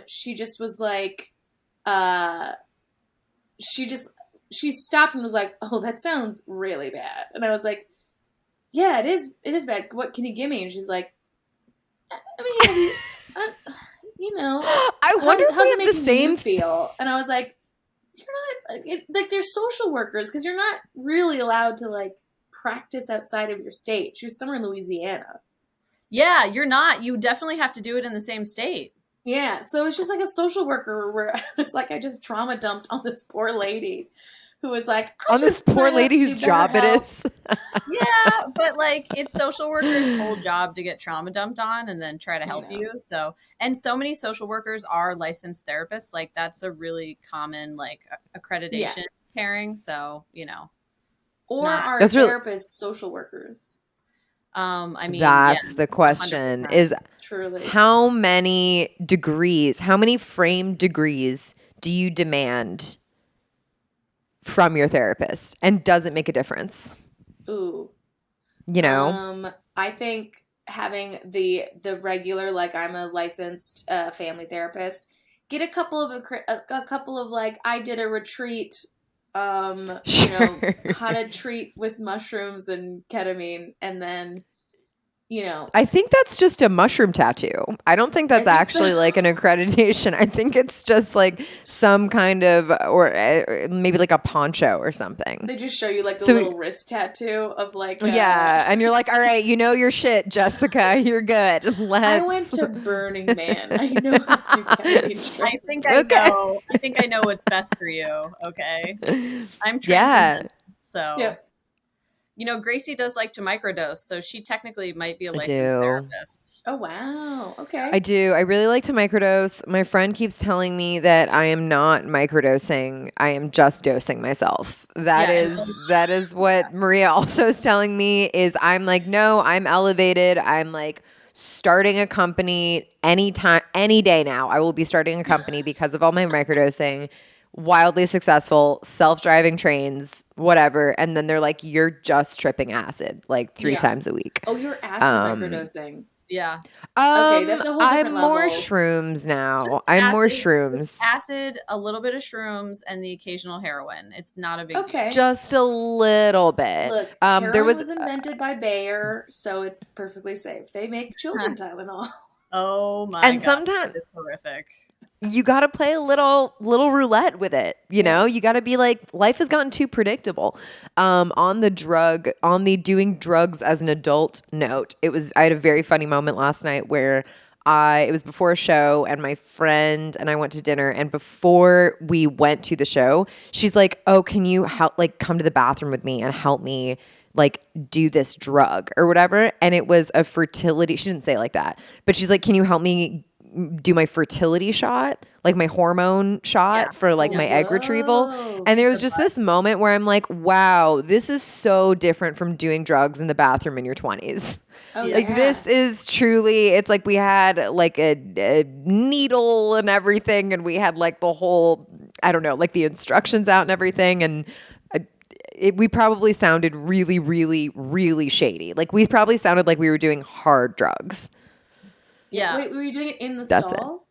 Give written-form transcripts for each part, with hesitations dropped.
she just was like, she stopped and was like, oh, that sounds really bad. And I was like, yeah, it is bad. What can you give me? And she's like, I mean, I wonder if how's we it have the making same you feel? And I was like, you're not, like, they're social workers because you're not really allowed to, like, practice outside of your state. She was somewhere in Louisiana. Yeah, you're not. You definitely have to do it in the same state. Yeah, so it's just like a social worker where I was like, I just trauma dumped on this poor lady who was like, on this poor lady whose job it is. Yeah, but like it's social workers' whole job to get trauma dumped on and then try to help you. So, and so many social workers are licensed therapists. Like that's a really common like accreditation pairing. So, or are therapists social workers? I mean, that's the question 100%. Is truly how many framed degrees do you demand from your therapist, and does it make a difference? Ooh, I think having the regular, like, I'm a licensed family therapist, get a couple of like, I did a retreat, how to treat with mushrooms and ketamine, and then I think that's just a mushroom tattoo. I don't think that's actually like an accreditation. I think it's just like some kind of, or maybe like a poncho or something. They just show you like a little wrist tattoo of like. And you're like, all right, you know your shit, Jessica. You're good. I went to Burning Man. I know how to do ketamine. I think I know. I think I know what's best for you. Okay. I'm transcendent. So. Yep. Gracie does like to microdose, so she technically might be a licensed therapist. Oh, wow. Okay. I do. I really like to microdose. My friend keeps telling me that I am not microdosing. I am just dosing myself. That is what Maria also is telling me is I'm like, no, I'm elevated. I'm like starting a company any day now. I will be starting a company because of all my microdosing. Wildly successful, self-driving trains, whatever. And then they're like, you're just tripping acid like 3 times a week. Oh, you're acid microdosing. Yeah. Okay, that's a whole different I'm level. more shrooms now. I'm more shrooms. Acid, a little bit of shrooms, and the occasional heroin. It's not a big deal. Just a little bit. Look, heroin was invented by Bayer, so it's perfectly safe. They make children Tylenol. Oh my god. Sometimes it's horrific. You got to play a little roulette with it. You got to be like, life has gotten too predictable. On the doing drugs as an adult note, I had a very funny moment last night where it was before a show and my friend and I went to dinner, and before we went to the show, she's like, oh, can you come to the bathroom with me and help me like do this drug or whatever? And it was a fertility. She didn't say it like that, but she's like, can you help me do my fertility shot, like my hormone shot for like my egg retrieval? And there was just this moment where I'm like, wow, this is so different from doing drugs in the bathroom in your 20s. Like this is truly, it's like we had like a needle and everything, and we had like the whole, I don't know, like the instructions out and everything, and we probably sounded really, really, really shady. Like we probably sounded like we were doing hard drugs. Yeah. Wait, were you doing it in the stall?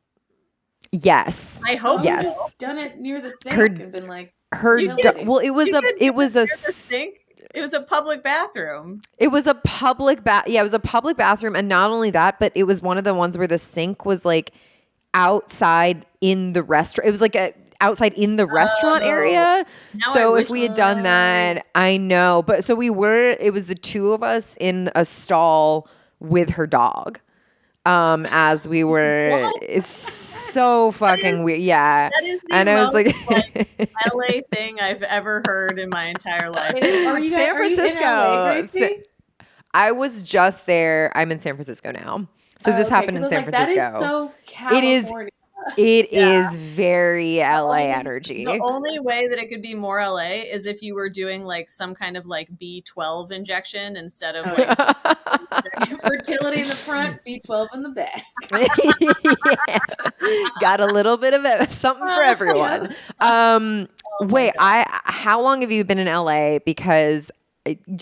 Yes. I hope you've done it near the sink and been like, it was a sink. It was a public bathroom. It was a public it was a public bathroom, and not only that, but it was one of the ones where the sink was like outside in the restaurant. It was like outside in the restaurant area. So if we had done that, I know. But so it was the two of us in a stall with her dog. As we were, it's so fucking weird. Yeah. That is the most LA thing I've ever heard in my entire life. San Francisco. Are you in LA, Gracie? I was just there. I'm in San Francisco now. So this happened in San Francisco. That is so California. It is very LA energy. The only way that it could be more LA is if you were doing like some kind of like B12 injection instead of like fertility in the front, B12 in the back. Got a little bit of something for everyone. Wait, how long have you been in LA? Because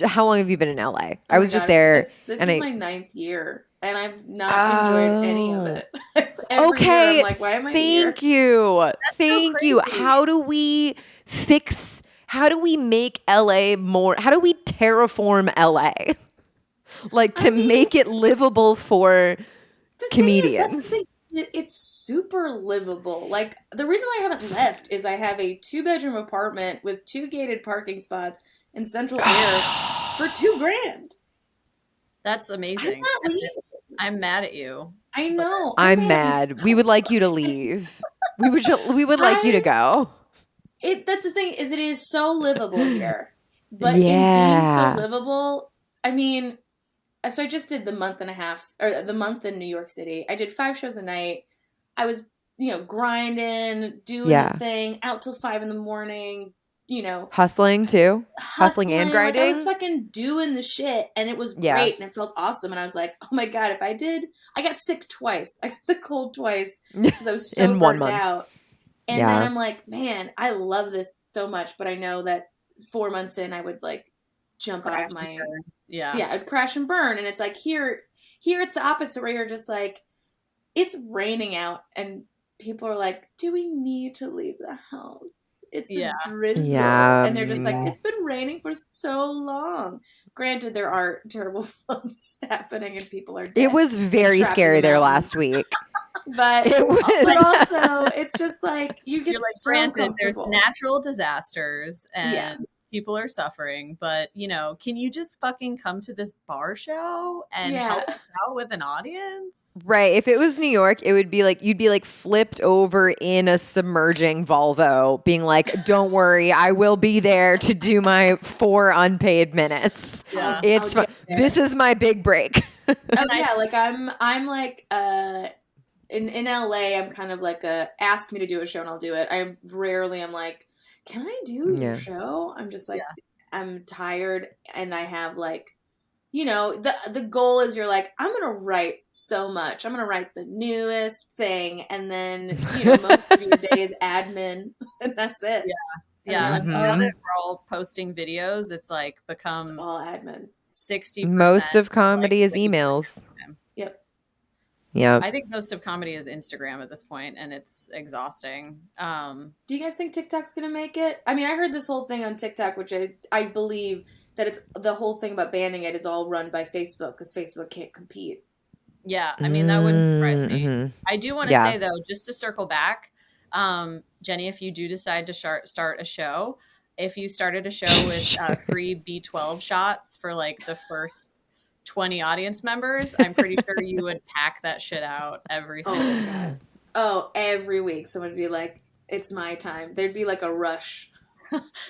how long have you been in LA? I was just there. This is my 9th year. and I've not enjoyed any of it. Every year Okay, I'm like, why am I here? thank you. That's so Thank you. crazy. How do we make LA more, how do we terraform LA? Like to make it livable for comedians. It's super livable. Like the reason I haven't left is I have a 2-bedroom apartment with 2 gated parking spots in Central Air for $2,000. That's amazing. I'm mad at you. I know. I'm mad. We would like you to leave. We would like you to go. That's the thing, is it is so livable here. But in being Yeah. so livable, I mean, so I just did the month and a half, or the month in New York City. I did 5 shows a night. I was, grinding, doing the thing, out till 5 a.m, Hustling too. Hustling and grinding. Like I was fucking doing the shit, and it was great, and it felt awesome. And I was like, oh my God, if I got sick twice. I got the cold twice because I was so in 1 burnt month. out. And then I'm like, man, I love this so much, but I know that 4 months in, I would like jump out of my, I'd crash and burn. And it's like here it's the opposite, where you're just like, it's raining out, and people are like, do we need to leave the house? It's a drizzle. Yeah. And they're just like, it's been raining for so long. Granted, there are terrible floods happening and people are dead. It was very scary there last week. But also, it's just like, you get like, so granted, there's natural disasters and people are suffering, but can you just fucking come to this bar show and help us out with an audience? Right. If it was New York, it would be like, you'd be like flipped over in a submerging Volvo being like, don't worry, I will be there to do my 4 unpaid minutes. Yeah. It's this is my big break. Like I'm like, in LA, I'm kind of like ask me to do a show and I'll do it. I'm like, can I do your show? I'm just like, I'm tired, and I have like, the goal is, you're like, I'm gonna write so much. I'm gonna write the newest thing, and then most of your day is admin, and that's it. Yeah. Now that we're all posting videos, it's like become it's all admin. 60%. Most of comedy is emails. Yep. Yeah. I think most of comedy is Instagram at this point, and it's exhausting. Do you guys think TikTok's going to make it? I mean, I heard this whole thing on TikTok, which I believe that it's the whole thing about banning it is all run by Facebook, because Facebook can't compete. Yeah, I mean, that wouldn't surprise me. I do want to say, though, just to circle back, Jenny, if you do decide to start a show, if you started a show with free B12 shots for like the first 20 audience members, I'm pretty sure you would pack that shit out every single time. Oh, every week someone would be like, it's my time. There'd be like a rush.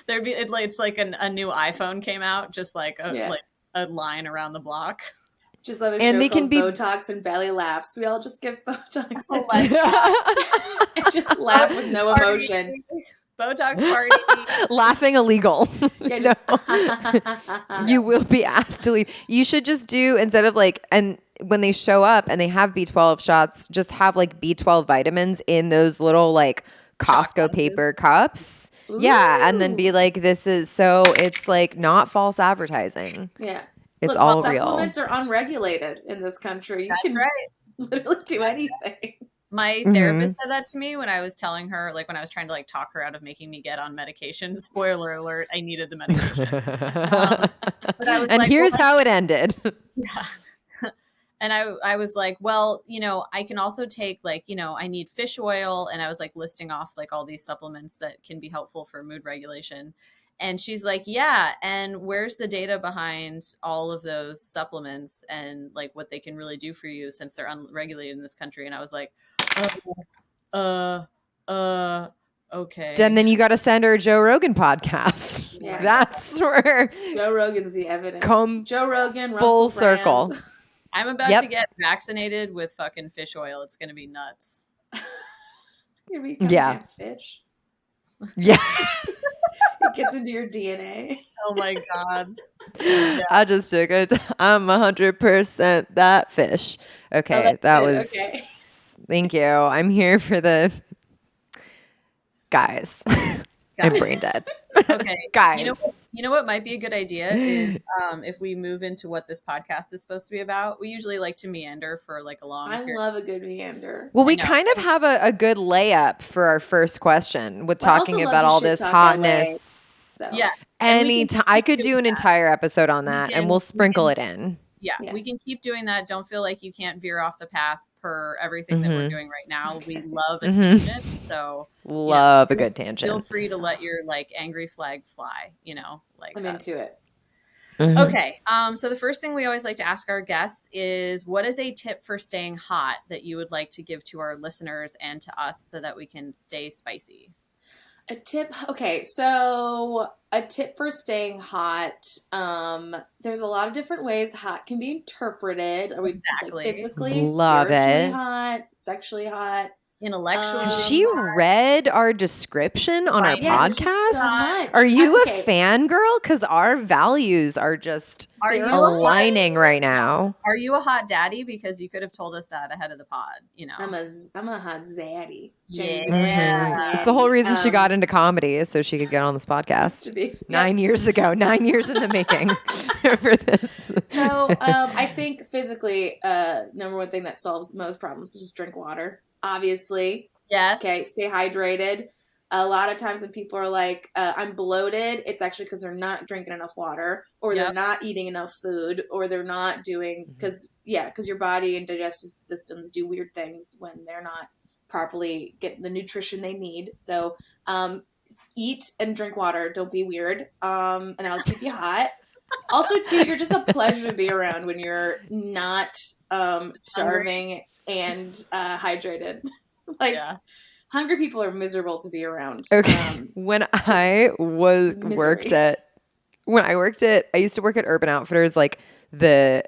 It's like a new iPhone came out, just like a line around the block. Just love a show called Botox and Belly Laughs. We all just give Botox and just laugh with no emotion. Botox party. Laughing illegal. You will be asked to leave. You should just do, instead of like, and when they show up and they have B12 shots, just have like B12 vitamins in those little like Costco paper cups. Ooh. Yeah. And then be like, it's like not false advertising. Yeah. It's all real. Supplements are unregulated in this country. That's right. Literally do anything. My therapist said that to me when I was telling her, like when I was trying to like talk her out of making me get on medication. Spoiler alert, I needed the medication. But I was and like, here's how it ended. Yeah. And I was like, well, I can also take like, I need fish oil. And I was like listing off like all these supplements that can be helpful for mood regulation. And she's like, yeah. And where's the data behind all of those supplements and like what they can really do for you, since they're unregulated in this country? And I was like, okay. And then you got to send her a Joe Rogan podcast. Yeah. That's where Joe Rogan's the evidence. Joe Rogan, full Russell circle. Brand. I'm about to get vaccinated with fucking fish oil. It's going to be nuts. You're becoming fish. Yeah. It gets into your DNA. Oh my God. Yeah. I just took it. I'm 100% that fish. Okay. That was, okay. Thank you. I'm here for the guys. I'm brain dead. Okay, Guys. You know what might be a good idea is if we move into what this podcast is supposed to be about. We usually like to meander for like a long I period. love a good meander. Well, we I know. kind of have a good layup for our first question with Well, I also talking love about to all shit this talk hotness. So. Yes. And we can Anytime I keep could doing do an that. entire episode on that, and we'll sprinkle it in. Yeah, Yeah. we can keep doing that. Don't feel like you can't veer off the path per everything that we're doing right now. Okay. We love a tangent, so Love a good tangent. Feel free to let your like angry flag fly. You know, like I'm into it. Okay. So the first thing we always like to ask our guests is, what is a tip for staying hot that you would like to give to our listeners and to us so that we can stay spicy? A tip. Okay, so a tip for staying hot. There's a lot of different ways hot can be interpreted. Are we Exactly. like physically, Love spiritually it. hot, sexually hot? Intellectually. She read our description on our podcast. Are you a fangirl? Because our values are just aligning right now. Are you a hot daddy? Because you could have told us that ahead of the pod. You know, I'm a hot zaddy. Yeah. It's the whole reason she got into comedy, is so she could get on this podcast. 9 years ago, 9 years in the making for this. So I think physically, number one thing that solves most problems is just drink water. Obviously. Yes. Okay. Stay hydrated. A lot of times when people are like, I'm bloated, it's actually because they're not drinking enough water, or they're not eating enough food, or they're not doing, because your body and digestive systems do weird things when they're not properly getting the nutrition they need. So eat and drink water. Don't be weird. And that'll keep you hot. Also, too, you're just a pleasure to be around when you're not starving and hydrated. Hungry people are miserable to be around. Okay. When I worked at, I used to work at Urban Outfitters, like the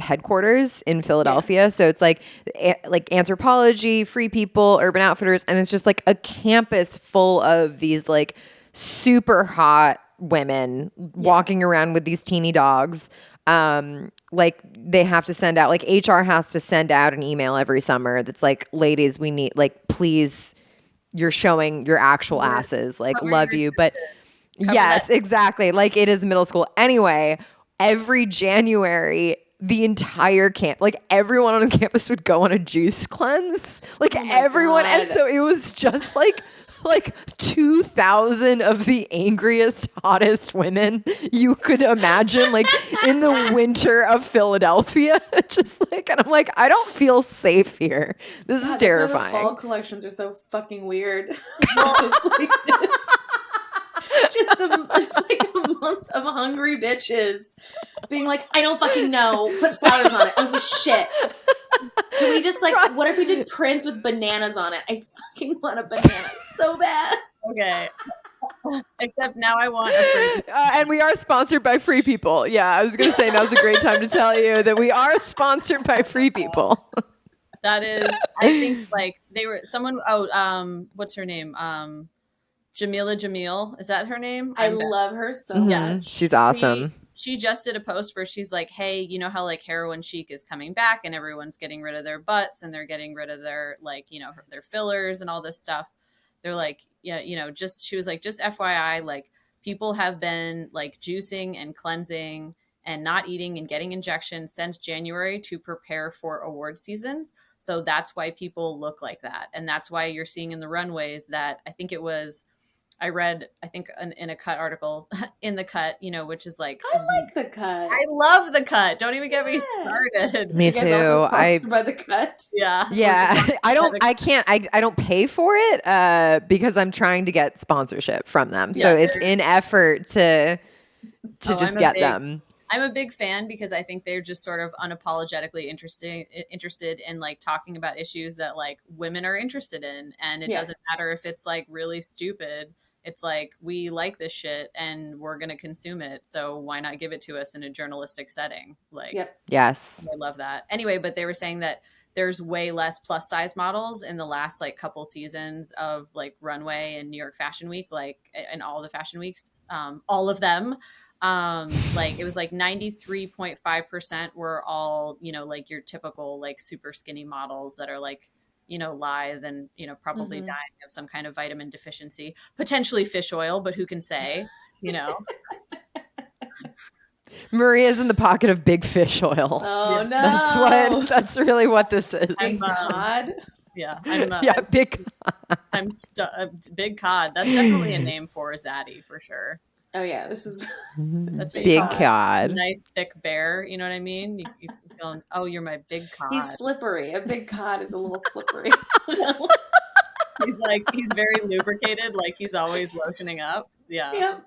headquarters in Philadelphia. Yeah. So it's like Anthropologie, Free People, Urban Outfitters, and it's just like a campus full of these like super hot women walking around with these teeny dogs. Like they have to send out, like HR has to send out an email every summer that's like, ladies, we need, like, please, you're showing your actual asses, like, love you. But yes, exactly. Like it is middle school. Anyway, every January, the entire camp, like everyone on the campus would go on a juice cleanse, like everyone. God. And so it was just like 2,000 of the angriest, hottest women you could imagine, like in the winter of Philadelphia. Just like, and I'm like, I don't feel safe here. This is terrifying. The fall collections are so fucking weird. Just like a month of hungry bitches being like, I don't fucking know. Put flowers on it. Oh shit. Can we just like, what if we did prints with bananas on it? I fucking want a banana so bad. Okay. Except now I want a free. And we are sponsored by Free People. Yeah, I was going to say now's a great time to tell you that we are sponsored by Free People. That is, I think, like they were someone. Oh, what's her name? Jamila Jamil. Is that her name? I love her so much. She's awesome. She just did a post where she's like, hey, you know how like heroin chic is coming back and everyone's getting rid of their butts and they're getting rid of their like, you know, their fillers and all this stuff. They're like, yeah, you know, she was like, just FYI, like people have been like juicing and cleansing and not eating and getting injections since January to prepare for award seasons. So that's why people look like that. And that's why you're seeing in the runways that I read, I think in a Cut article, in the Cut, you know, which is like, I like the Cut. I love the Cut. Don't even get me started. Me too. Sponsored by the Cut. Yeah. I don't pay for it because I'm trying to get sponsorship from them. So it's in effort to just get them. I'm a big fan because I think they're just sort of unapologetically interested in like talking about issues that like women are interested in. And it doesn't matter if it's like really stupid. It's like, we like this shit and we're going to consume it. So why not give it to us in a journalistic setting? Like, yes, I love that. Anyway, but they were saying that there's way less plus size models in the last like couple seasons of like Runway and New York Fashion Week, like, and all the fashion weeks, all of them. Like it was like 93.5% were all, you know, like your typical like super skinny models that are like lithe and, probably Mhm. dying of some kind of vitamin deficiency, potentially fish oil, but who can say, Maria's in the pocket of big fish oil. Oh no. That's really what this is. Big cod. Yeah, big. big cod. That's definitely a name for a zaddy for sure. Oh yeah, this is That's big cod. Nice thick bear. You know what I mean? You feeling, oh, you're my big cod. He's slippery. A big cod is a little slippery. He's very lubricated, like he's always lotioning up. Yeah. Yep.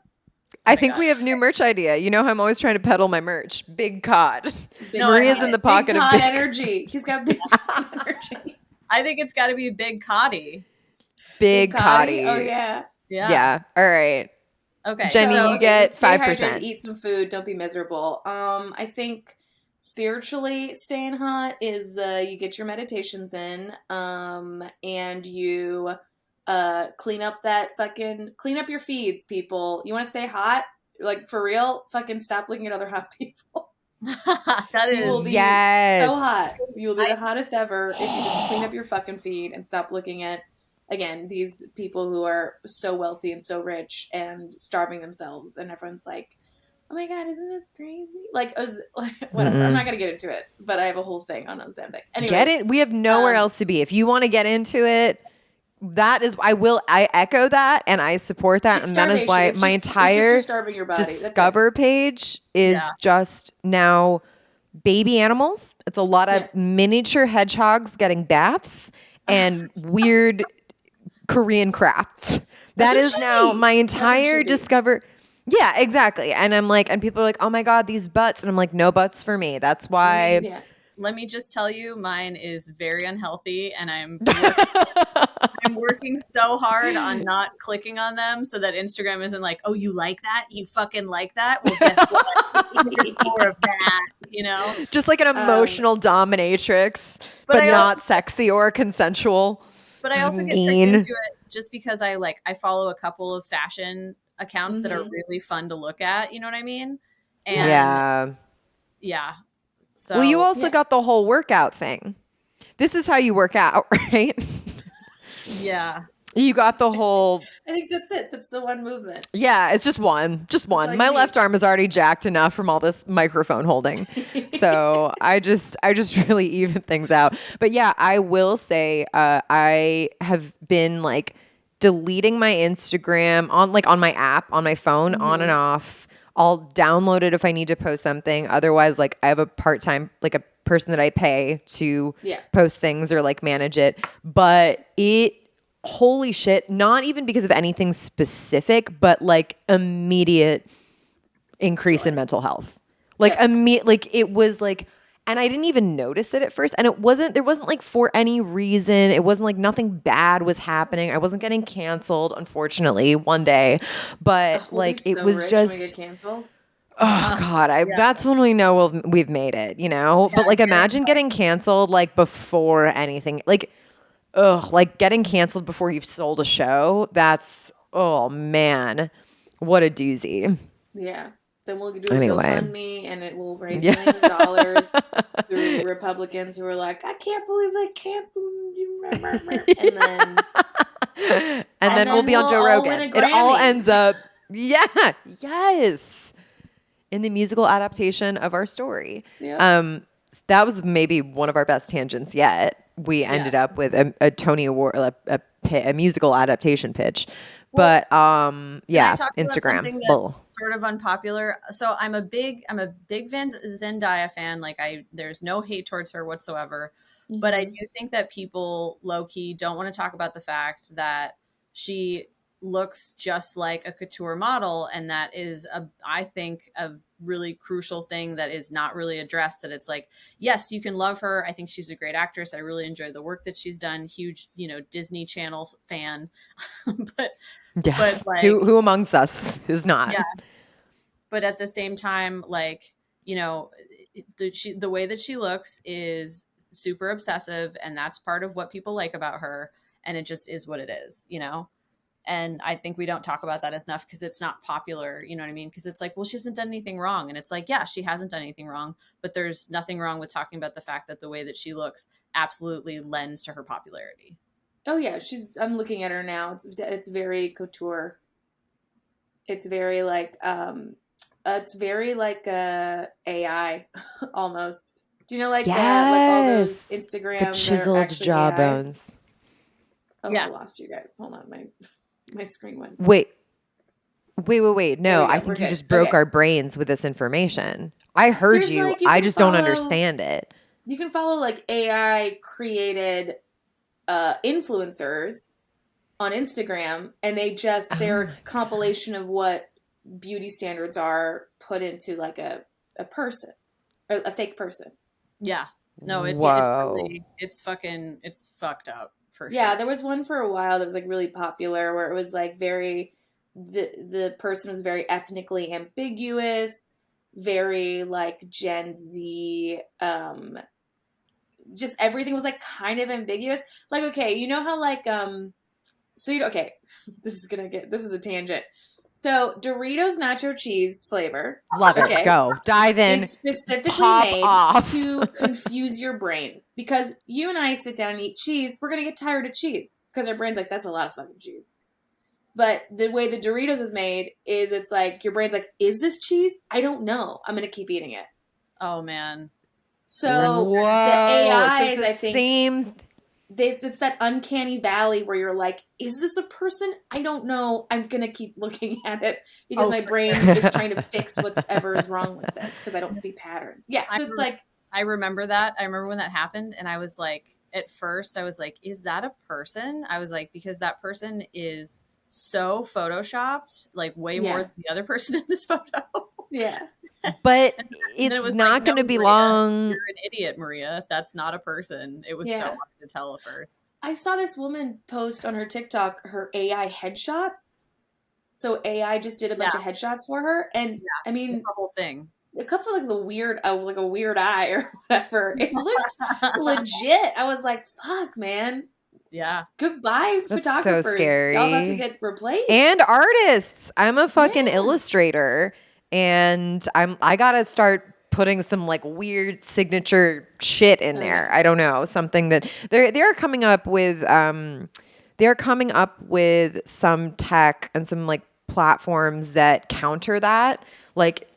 I think we have new merch idea. You know how I'm always trying to peddle my merch. Big cod. Maria's in the pocket big of big energy. He's got big energy. I think it's got to be big coddy. Big coddy. Oh yeah. Yeah. All right. Okay. Jenny, you get 5%. Eat some food. Don't be miserable. I think spiritually staying hot is you get your meditations in, and you clean up your feeds, people. You want to stay hot? Like, for real? Fucking stop looking at other hot people. That is, you will be so hot. You will be the hottest ever if you just clean up your fucking feed and stop looking at, again, these people who are so wealthy and so rich and starving themselves, and everyone's like, oh my god, isn't this crazy? Like, whatever. I'm not gonna get into it, but I have a whole thing on Ozempic. Anyway, get it. We have nowhere else to be. If you want to get into it, that is, I echo that and I support that, and that is why my entire Discover page is just now baby animals. It's a lot of miniature hedgehogs getting baths and weird Korean crafts. That is now my entire Discover. Yeah, exactly. And I'm like, and people are like, oh my god, these butts, and I'm like, no butts for me. That's why. Let me just tell you, mine is very unhealthy, and I'm working so hard on not clicking on them so that Instagram isn't like, oh, you like that? You fucking like that? Well, guess what? There's more of that, Just like an emotional dominatrix, but not sexy or consensual. But I also get into it just because I follow a couple of fashion accounts that are really fun to look at. You know what I mean? And yeah. So, well, you also got the whole workout thing. This is how you work out, right? Yeah. You got the whole. I think that's it. That's the one movement. Yeah, it's just one. Just one. My left arm is already jacked enough from all this microphone holding. So I just really even things out. But yeah, I will say I have been like deleting my Instagram on my app on my phone on and off. I'll download it if I need to post something. Otherwise, like, I have a part-time, like, a person that I pay to post things or like manage it. But holy shit, not even because of anything specific, but like immediate increase in mental health. Like it was like, and I didn't even notice it at first. And there wasn't like for any reason. It wasn't like nothing bad was happening. I wasn't getting canceled, unfortunately, one day. But like, it was just. When we get canceled? Oh God, that's when we know we've made it, But like, imagine getting canceled like before anything. Like, like getting canceled before you've sold a show. That's, oh man, what a doozy. Yeah. Then we'll do a GoFundMe, and it will raise millions of dollars through Republicans who are like, I can't believe they canceled you. And then we'll be on Joe Rogan. It all ends up, yes, in the musical adaptation of our story. Yep. That was maybe one of our best tangents yet. We ended up with a Tony Award, a musical adaptation pitch. But Instagram. That's sort of unpopular. So I'm a big Zendaya fan. Like, there's no hate towards her whatsoever. Mm-hmm. But I do think that people low key don't want to talk about the fact that she looks just like a couture model, and that is I think a really crucial thing that is not really addressed. That it's like, yes, you can love her. I think she's a great actress. I really enjoy the work that she's done. Huge, Disney Channel fan. but like, who amongst us is not? Yeah. But at the same time, like, the way that she looks is super obsessive, and that's part of what people like about her. And it just is what it is, And I think we don't talk about that enough because it's not popular, you know what I mean? Because it's like, well, she hasn't done anything wrong. And it's like, yeah, she hasn't done anything wrong, but there's nothing wrong with talking about the fact that the way that she looks absolutely lends to her popularity. Oh yeah, I'm looking at her now. It's very couture. It's very like AI almost. Do you know like all those Instagram the that are chiseled actually AIs? jawbones. Oh, Yes. I lost you guys. Hold on, my screen went. Wait. No, I We're think you good. just broke Okay. our brains with this information. I heard There's, you. like, you I can just don't follow- understand it. You can follow like AI created influencers on Instagram, and they're a compilation of what beauty standards are put into like a person or a fake person. Yeah. No, it's fucked up for sure. Yeah, there was one for a while that was like really popular where it was like the person was very ethnically ambiguous, very like Gen Z, just everything was like kind of ambiguous. Like, okay, you know how like okay, this is a tangent. So Doritos nacho cheese flavor, Love it. Go. Dive in. is specifically Pop made off. to confuse your brain. Because you and I sit down and eat cheese, we're going to get tired of cheese. Because our brain's like, that's a lot of fucking cheese. But the way the Doritos is made is it's like, your brain's like, is this cheese? I don't know. I'm going to keep eating it. Oh, man. So Whoa. the AIs, So it's the I think, same. it's that uncanny valley where you're like, is this a person? I don't know. I'm going to keep looking at it because my brain is trying to fix whatever is wrong with this because I don't see patterns. Yeah, so it's like. I remember that. I remember when that happened, and I was like, at first, I was like, is that a person? I was like, because that person is so photoshopped, like way more than the other person in this photo. Yeah. But it's not going to be long. You're an idiot, Maria. That's not a person. It was so hard to tell at first. I saw this woman post on her TikTok her AI headshots. So AI just did a bunch of headshots for her, and I mean, the whole thing. Except for like a weird eye or whatever, it looked legit. I was like, "Fuck, man." Yeah. Goodbye, That's photographers. so scary. Y'all about to get replaced. And artists. I'm a fucking illustrator, and I gotta start putting some like weird signature shit in there. I don't know, something that they're coming up with. They're coming up with some tech and some like platforms that counter that. Like,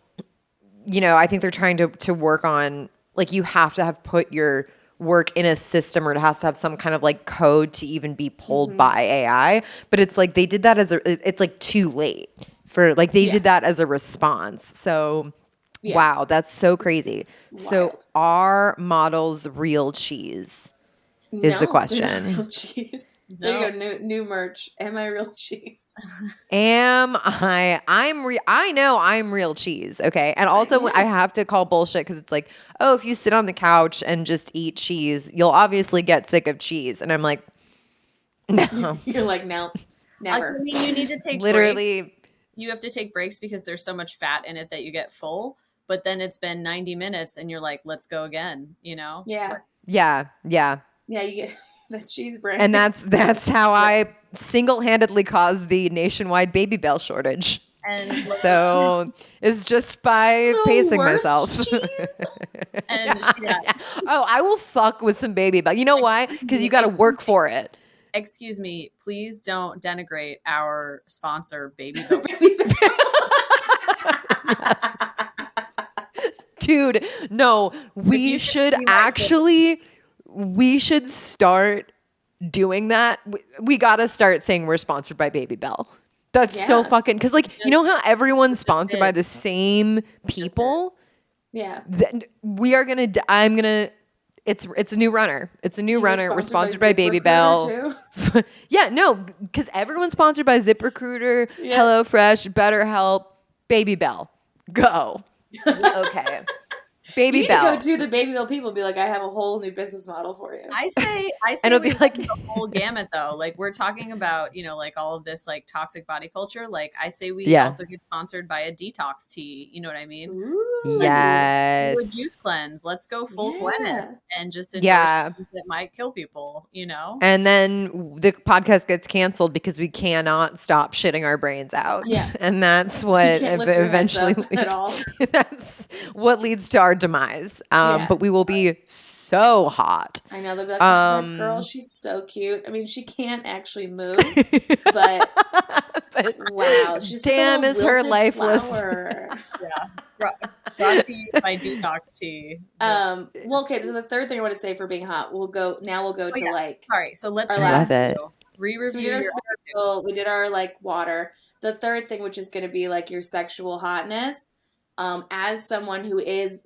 you know, I think they're trying to work on like you have to have put your work in a system or it has to have some kind of like code to even be pulled by AI. But it's like they did that it's like too late for like they did that as a response. So wow, that's so crazy. So are models real cheese is the question. Real cheese. There you go, new merch. Am I real cheese? I know I'm real cheese, okay? And also I have to call bullshit because it's like, oh, if you sit on the couch and just eat cheese, you'll obviously get sick of cheese. And I'm like, no. You're like, no, never. I mean, you need to take literally breaks. You have to take breaks because there's so much fat in it that you get full. But then it's been 90 minutes and you're like, let's go again, you know? Yeah. Yeah, you get the cheese brain. And that's how I single-handedly caused the nationwide Baby Bell shortage. And so it's just by pacing myself. And Oh, I will fuck with some Baby Bell. You know why? Because you got to work for it. Excuse me, please don't denigrate our sponsor, Baby Bell. Dude, no, we should start doing that. We got to start saying we're sponsored by Baby Bell. That's so fucking, because like, you know how everyone's sponsored by the same people? Yeah. We are going to, it's a new runner. It's a new runner. We're sponsored by Baby Bell. Yeah, no, because everyone's sponsored by ZipRecruiter, HelloFresh, BetterHelp, Baby Bell. Go. Okay. Baby Bell. Go to the Baby Bell people and be like, I have a whole new business model for you. I say and it'll be like the whole gamut though. Like we're talking about, you know, like all of this like toxic body culture. Like I say we also get sponsored by a detox tea. You know what I mean? Ooh, yes. Like, juice cleanse. Let's go full Gwyneth and just endorse things that might kill people, you know? And then the podcast gets canceled because we cannot stop shitting our brains out. Yeah. And that's what eventually leads, at all. that's what leads to our demise. Yeah. But we will be so hot. I know, they'll be like, oh, that girl, she's so cute. I mean, she can't actually move, but wow, she's damn, like a is her wilted lifeless. Yeah. Brought to you by Detox Tea. Well, okay, so the third thing I want to say for being hot, we'll go to like. All right, so let's our love it. re-review So we did our your spiritual, we did our like water. The third thing, which is going to be like your sexual hotness, as someone who is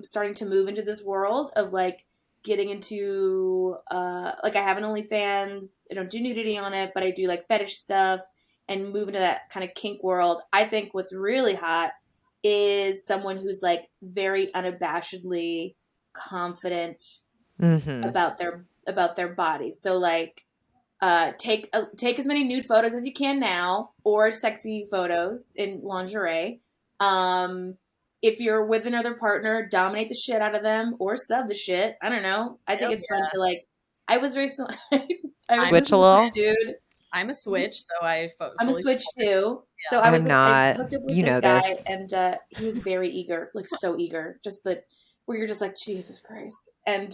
starting to move into this world of like getting into like I have an OnlyFans. I don't do nudity on it, but I do like fetish stuff and move into that kind of kink world. I think what's really hot is someone who's like very unabashedly confident about their body. So like take as many nude photos as you can now, or sexy photos in lingerie. If you're with another partner, dominate the shit out of them or sub the shit. I don't know. I think it's fun to like. I was very switch a little, dude. I'm a switch, so I'm a switch too. Yeah. So I was I'm not. I hooked up with You this know guy, this. and he was very eager, like so eager, just that where you're just like Jesus Christ. And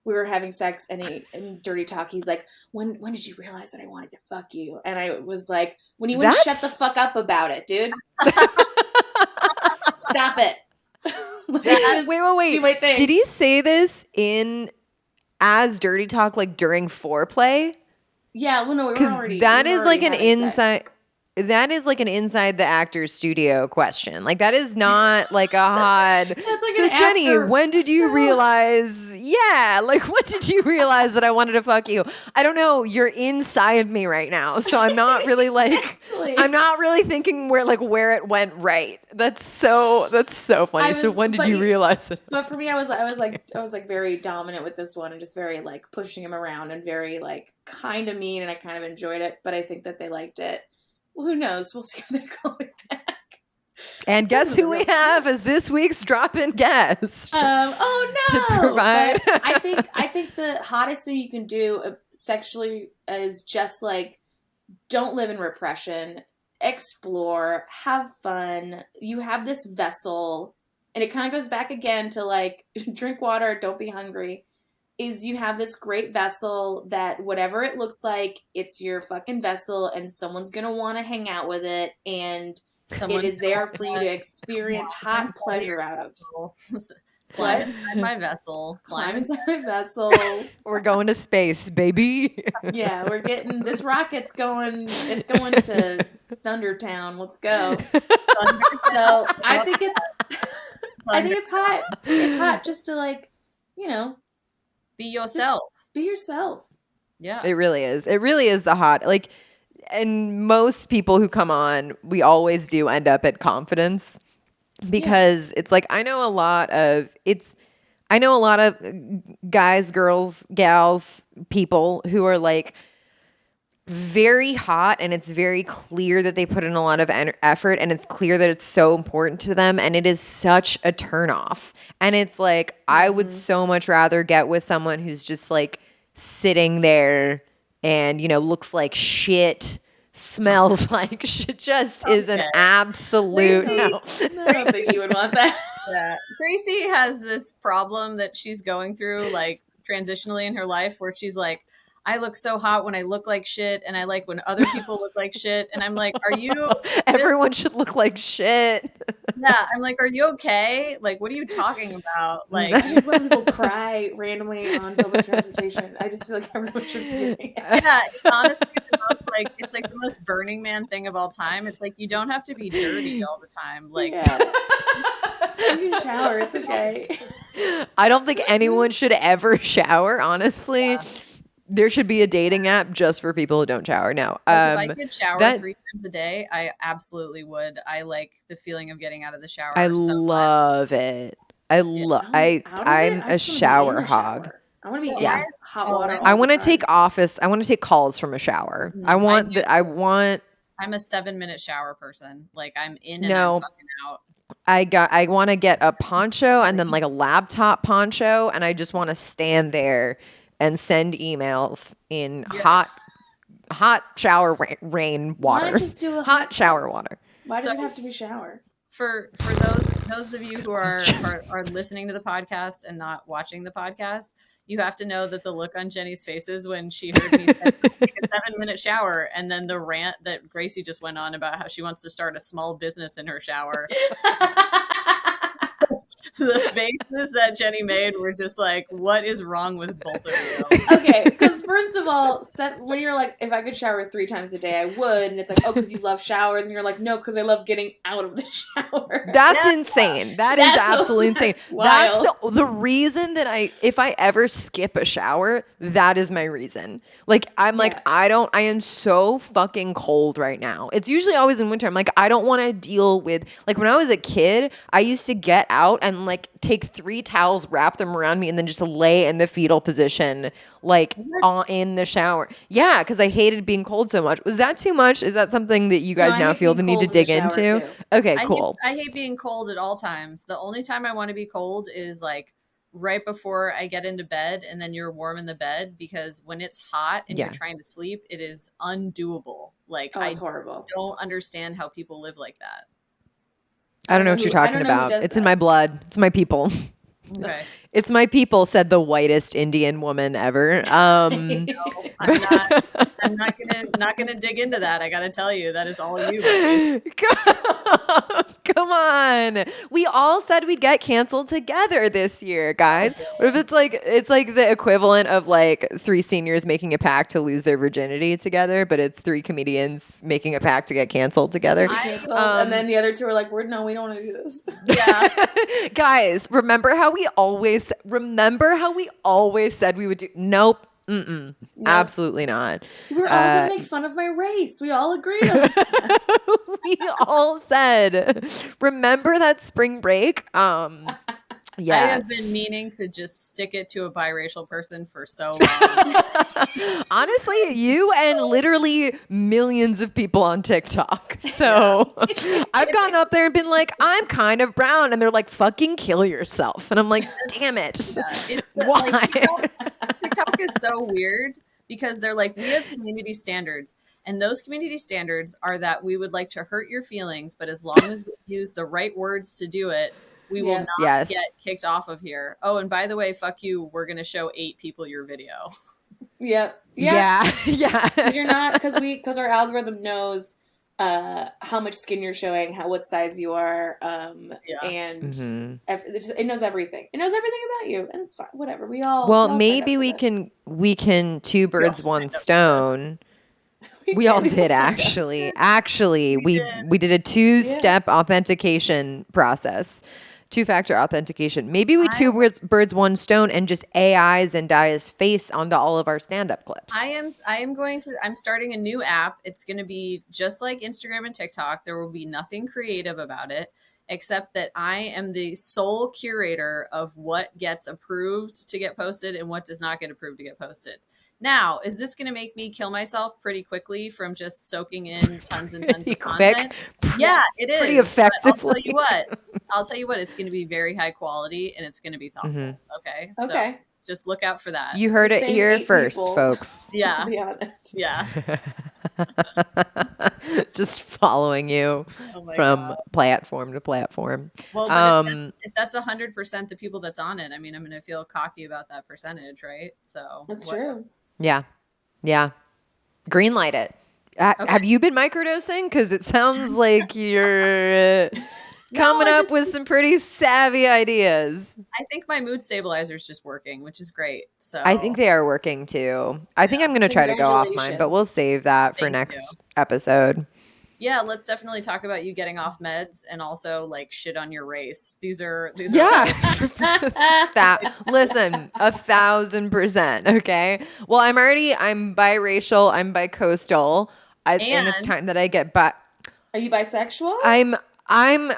we were having sex, and in dirty talk, he's like, "When did you realize that I wanted to fuck you?" And I was like, "When you wouldn't shut the fuck up about it, dude. Stop it." Wait. Did he say this as dirty talk, like during foreplay? Yeah, well, no, we were already. That we were is like already an having inside. sex. That is like an inside the actor's studio question. Like that is not like a hot. That's like So an Jenny, after- when did you realize? Yeah, like when did you realize that I wanted to fuck you? I don't know. You're inside me right now, so I'm not really like. Exactly. I'm not really thinking where it went right. That's so funny. So when did you realize it? But for me, I was like very dominant with this one, and just very like pushing him around, and very like kind of mean, and I kind of enjoyed it. But I think that they liked it. Well, who knows? We'll see if they're going back. And guess who we have as this week's drop-in guest? Oh no! To provide. But I think the hottest thing you can do sexually is just like don't live in repression. Explore, have fun. You have this vessel, and it kind of goes back again to like drink water, don't be hungry. Is you have this great vessel that whatever it looks like, it's your fucking vessel, and someone's gonna want to hang out with it, and it is there for you to experience hot pleasure out of. Climb inside my vessel. Climb inside my vessel. We're going to space, baby. Yeah, we're getting this rocket's going. It's going to Thundertown. Let's go. So I think it's hot. It's hot just to like, be yourself. Be yourself. Yeah. It really is. It really is the hot. Like, and most people who come on, we always do end up at confidence because it's like, I know a lot of guys, girls, gals, people who are like very hot, and it's very clear that they put in a lot of effort, and it's clear that it's so important to them, and it is such a turnoff. And it's like, I would so much rather get with someone who's just like sitting there and, looks like shit, smells like shit, just is an absolute no. I don't think you would want that. Yeah. Gracie has this problem that she's going through, like, transitionally in her life, where she's like, I look so hot when I look like shit, and I like when other people look like shit. And I'm like, are you... Everyone should look like shit. Yeah, I'm like, are you okay? Like, what are you talking about? Like, I just let people cry randomly on public transportation. I just feel like everyone should be doing it. Yeah, it's honestly the most Burning Man thing of all time. It's like, you don't have to be dirty all the time. Like, you can shower. It's okay. I don't think anyone should ever shower, honestly. Yeah. There should be a dating app just for people who don't shower. No. If I could shower 3 times a day, I absolutely would. I like the feeling of getting out of the shower. I love it. I'm a shower hog. I want to be in hot water. I want to take calls from a shower. I'm a 7-minute shower person. Like, I'm in and I'm fucking out. I want to get a poncho and then like a laptop poncho, and I just want to stand there and send emails in hot shower rain water. Why not just do a hot shower water? Why does it have to be shower? For those those of you who are listening to the podcast and not watching the podcast, you have to know that the look on Jenny's faces when she heard me take a 7-minute shower, and then the rant that Gracie just went on about how she wants to start a small business in her shower. The faces that Jenny made were just like, what is wrong with both of you? Okay, because first of all, when you're like, if I could shower 3 times a day, I would. And it's like, oh, because you love showers. And you're like, no, because I love getting out of the shower. That's insane. That's absolutely insane. Wild. That's the reason that if I ever skip a shower, that is my reason. Like, I'm like, I am so fucking cold right now. It's usually always in winter. I'm like, I don't want to deal with, like, when I was a kid, I used to get out and like take 3 towels, wrap them around me, and then just lay in the fetal position, like in the shower. Yeah, because I hated being cold so much. Was that too much? Is that something that you guys now feel the need to dig into? Too. Okay, cool. I hate being cold at all times. The only time I want to be cold is like right before I get into bed, and then you're warm in the bed, because when it's hot and you're trying to sleep, it is undoable. Like, it's horrible. Don't understand how people live like that. I don't know what you're talking about. It's in my blood. It's my people. Okay. It's my people, said the whitest Indian woman ever. No, I'm not gonna dig into that. I gotta tell you, that is all you. Come on. We all said we'd get canceled together this year, guys. What if it's like the equivalent of like 3 seniors making a pact to lose their virginity together, but it's 3 comedians making a pact to get canceled together. And then the other 2 are like, we don't want to do this. Yeah. Guys, remember how we always said we would do? Nope. Nope. Absolutely not. We're all going to make fun of my race. We all agreed on that. We all said, remember that spring break? Yeah. I have been meaning to just stick it to a biracial person for so long. Honestly, you and literally millions of people on TikTok. So I've gone up there and been like, I'm kind of brown. And they're like, fucking kill yourself. And I'm like, damn it. Yeah, why? Like, TikTok is so weird because they're like, we have community standards. And those community standards are that we would like to hurt your feelings, but as long as we use the right words to do it, we will not get kicked off of here. Oh, and by the way, fuck you. We're going to show 8 people your video. Yep. Yeah. Because our algorithm knows how much skin you're showing, what size you are, and it knows everything. It knows everything about you, and it's fine. Whatever. Maybe we can 2 birds, 1 stone. We all did, actually. We did a 2-step authentication process. 2-factor authentication. Maybe we 2 birds, 1 stone, and just AI Zendaya's face onto all of our stand-up clips. I'm starting a new app. It's going to be just like Instagram and TikTok. There will be nothing creative about it, except that I am the sole curator of what gets approved to get posted and what does not get approved to get posted. Now, is this going to make me kill myself pretty quickly from just soaking in tons and tons of content? Yeah, it is. Pretty effectively. I'll tell you what, it's going to be very high quality and it's going to be thoughtful. Mm-hmm. Okay. So just look out for that. You heard it here first, folks. Yeah. Yeah. Just following you from platform to platform. Well, if that's 100% the people that's on it, I mean, I'm going to feel cocky about that percentage, right? So that's true. Yeah. Greenlight it. Have you been microdosing? Because it sounds like you're coming up with some pretty savvy ideas. I think my mood stabilizer is just working, which is great. So I think they are working too. I think I'm going to try to go off mine, but we'll save that for next episode. Yeah, let's definitely talk about you getting off meds and also like shit on your race. These are listen, 1,000%. Okay. Well, I'm biracial. I'm bicoastal. And it's time that I get back. Are you bisexual? I'm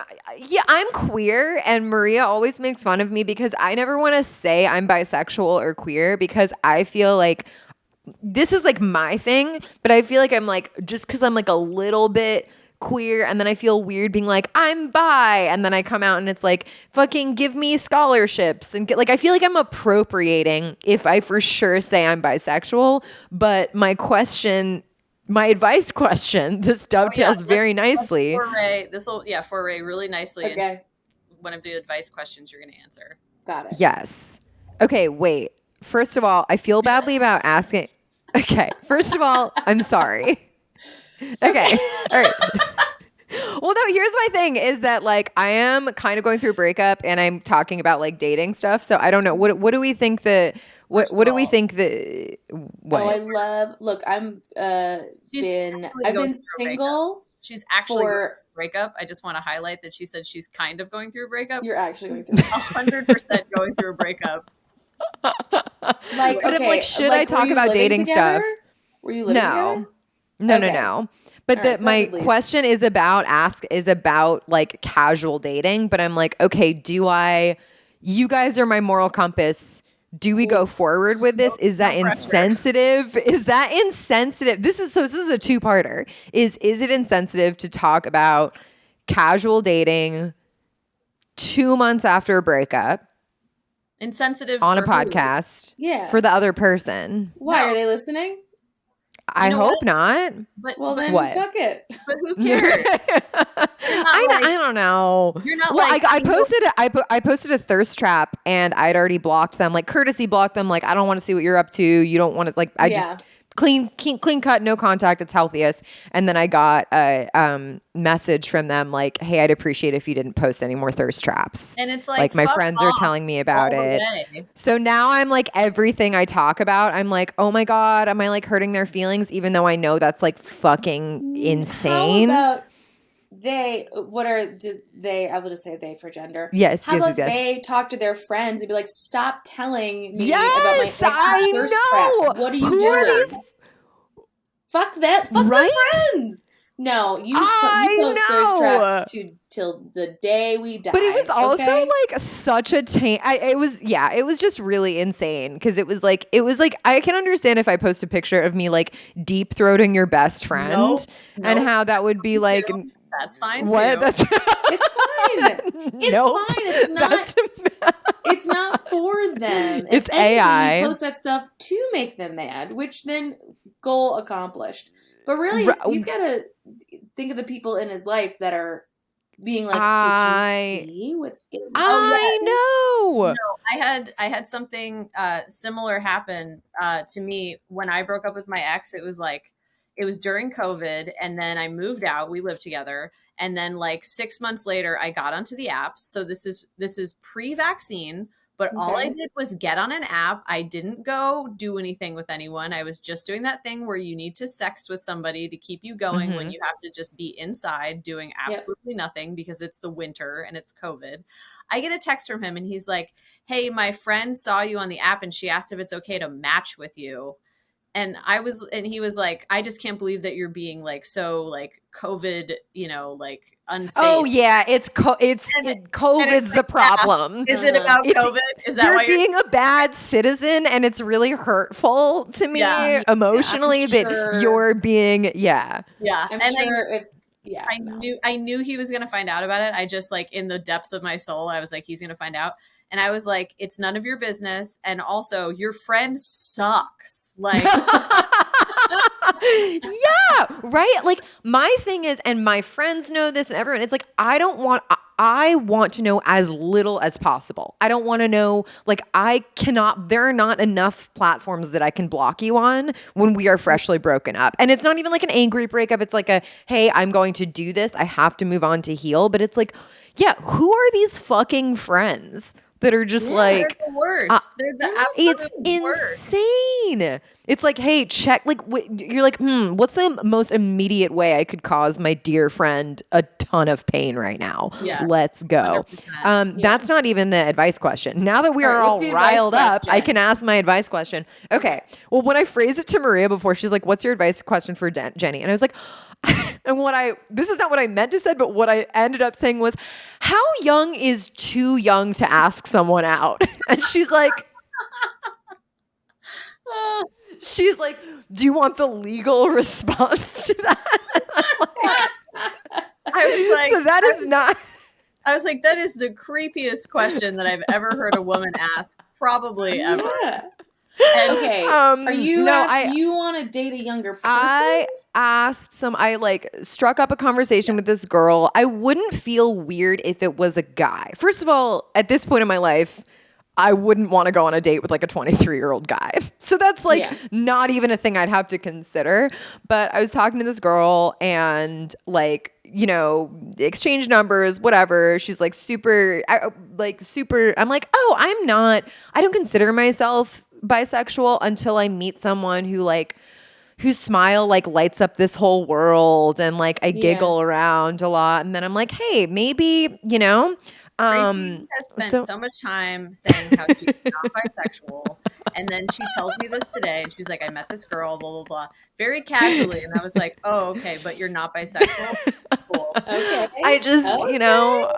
queer, and Maria always makes fun of me because I never want to say I'm bisexual or queer because I feel like this is like my thing, but I feel like I'm like, just because I'm like a little bit queer, and then I feel weird being like, I'm bi, and then I come out and it's like, fucking give me scholarships and I feel like I'm appropriating if I for sure say I'm bisexual. But my advice question, this dovetails very nicely. Foray really nicely. Okay. one of the advice questions you're going to answer. Got it. Yes. Okay, wait. First of all, I feel badly about asking. Okay. First of all, I'm sorry. Okay. All right. Well, no, here's my thing is that like I am kind of going through a breakup and I'm talking about like dating stuff. So I don't know. What do we think that what do we think that what? Oh, I love look, I've been single. She's actually going through a breakup. I just want to highlight that she said she's kind of going through a breakup. You're actually going through 100% going through a breakup. Like, but okay, should I talk about dating together? stuff? Were you living together? No. But All right, my question is about like casual dating. But I'm like, okay, you guys are my moral compass. Do we go forward with this? Is that insensitive? Is that insensitive? This is a two-parter. Is it insensitive to talk about casual dating 2 months after a breakup? Insensitive on a podcast. Yeah. For the other person. Why are they listening? I hope not. But then what? Fuck it. But who cares? I don't know. You're not well, like I posted a thirst trap and I'd already blocked them, like courtesy blocked them. Like I don't want to see what you're up to. You don't want to like. I just clean cut, no contact. It's healthiest. And then I got a message from them like, "Hey, I'd appreciate if you didn't post any more thirst traps." And it's like my friends are telling me about it. So now I'm like everything I talk about, I'm like, oh my God, am I like hurting their feelings? Even though I know that's like fucking insane. How about I will just say they for gender. Yes. How about they talk to their friends and be like, stop telling me about my ex's thirst traps. What are you doing? Are these? Fuck that. Fuck the friends. No, you post thirst traps till the day we die. But it was also like such a it was just really insane because it was like I can understand if I post a picture of me like deep throating your best friend and how that would be like. That's fine what? too. It's fine. It's fine. It's not for them. It's AI. You post that stuff to make them mad, which then goal accomplished. But really, he's got to think of the people in his life that are being like, did you see what's going on? I know. No, I had something similar happen to me when I broke up with my ex. It was during COVID, and then I moved out. We lived together, and then like 6 months later, I got onto the apps. So this is pre-vaccine. But all I did was get on an app. I didn't go do anything with anyone. I was just doing that thing where you need to sext with somebody to keep you going when you have to just be inside doing absolutely nothing because it's the winter and it's COVID. I get a text from him and he's like, "Hey, my friend saw you on the app and she asked if it's okay to match with you." And he was like, "I just can't believe that you're being like so like COVID, like unsafe." Oh yeah, COVID's the problem. Is it about COVID? Is that you're why being a bad citizen, and it's really hurtful to me emotionally that you're being Yeah, I'm and sure. I knew he was gonna find out about it. I just like in the depths of my soul, I was like, he's gonna find out. And I was like, it's none of your business. And also, your friend sucks. Like, yeah, right. Like my thing is, and my friends know this, and everyone. It's like I want to know as little as possible. I don't want to know. Like there are not enough platforms that I can block you on when we are freshly broken up. And it's not even like an angry breakup. It's like hey, I'm going to do this. I have to move on to heal. But it's like, yeah, who are these fucking friends that are just like they're the worst. They're the absolute worst. Insane. It's like, hey, check. Like, you're like, what's the most immediate way I could cause my dear friend a ton of pain right now? Yeah, let's go. That's not even the advice question. Now that we are all riled up, I can ask my advice question. Okay. Well, when I phrased it to Maria before, she's like, "What's your advice question for Jenny?" And I was like. And this is not what I meant to say, but what I ended up saying was, how young is too young to ask someone out? And she's like, do you want the legal response to that? I was like, so that is not. I was like, that is the creepiest question that I've ever heard a woman ask, probably ever. Okay. Are you no, you want to date a younger person? I like struck up a conversation with this girl. I wouldn't feel weird if it was a guy. First of all, at this point in my life, I wouldn't want to go on a date with like a 23-year-old guy. So that's like not even a thing I'd have to consider. But I was talking to this girl and like, you know, exchange numbers, whatever. She's like super. I'm like, oh, I don't consider myself bisexual until I meet someone whose smile like lights up this whole world and like I giggle around a lot. And then I'm like, hey, maybe, you know. Gracie has spent so much time saying how she's not bisexual. And then she tells me this today. And she's like, I met this girl, blah, blah, blah. Very casually. And I was like, oh, okay, but you're not bisexual? Cool. Okay. I just, you know,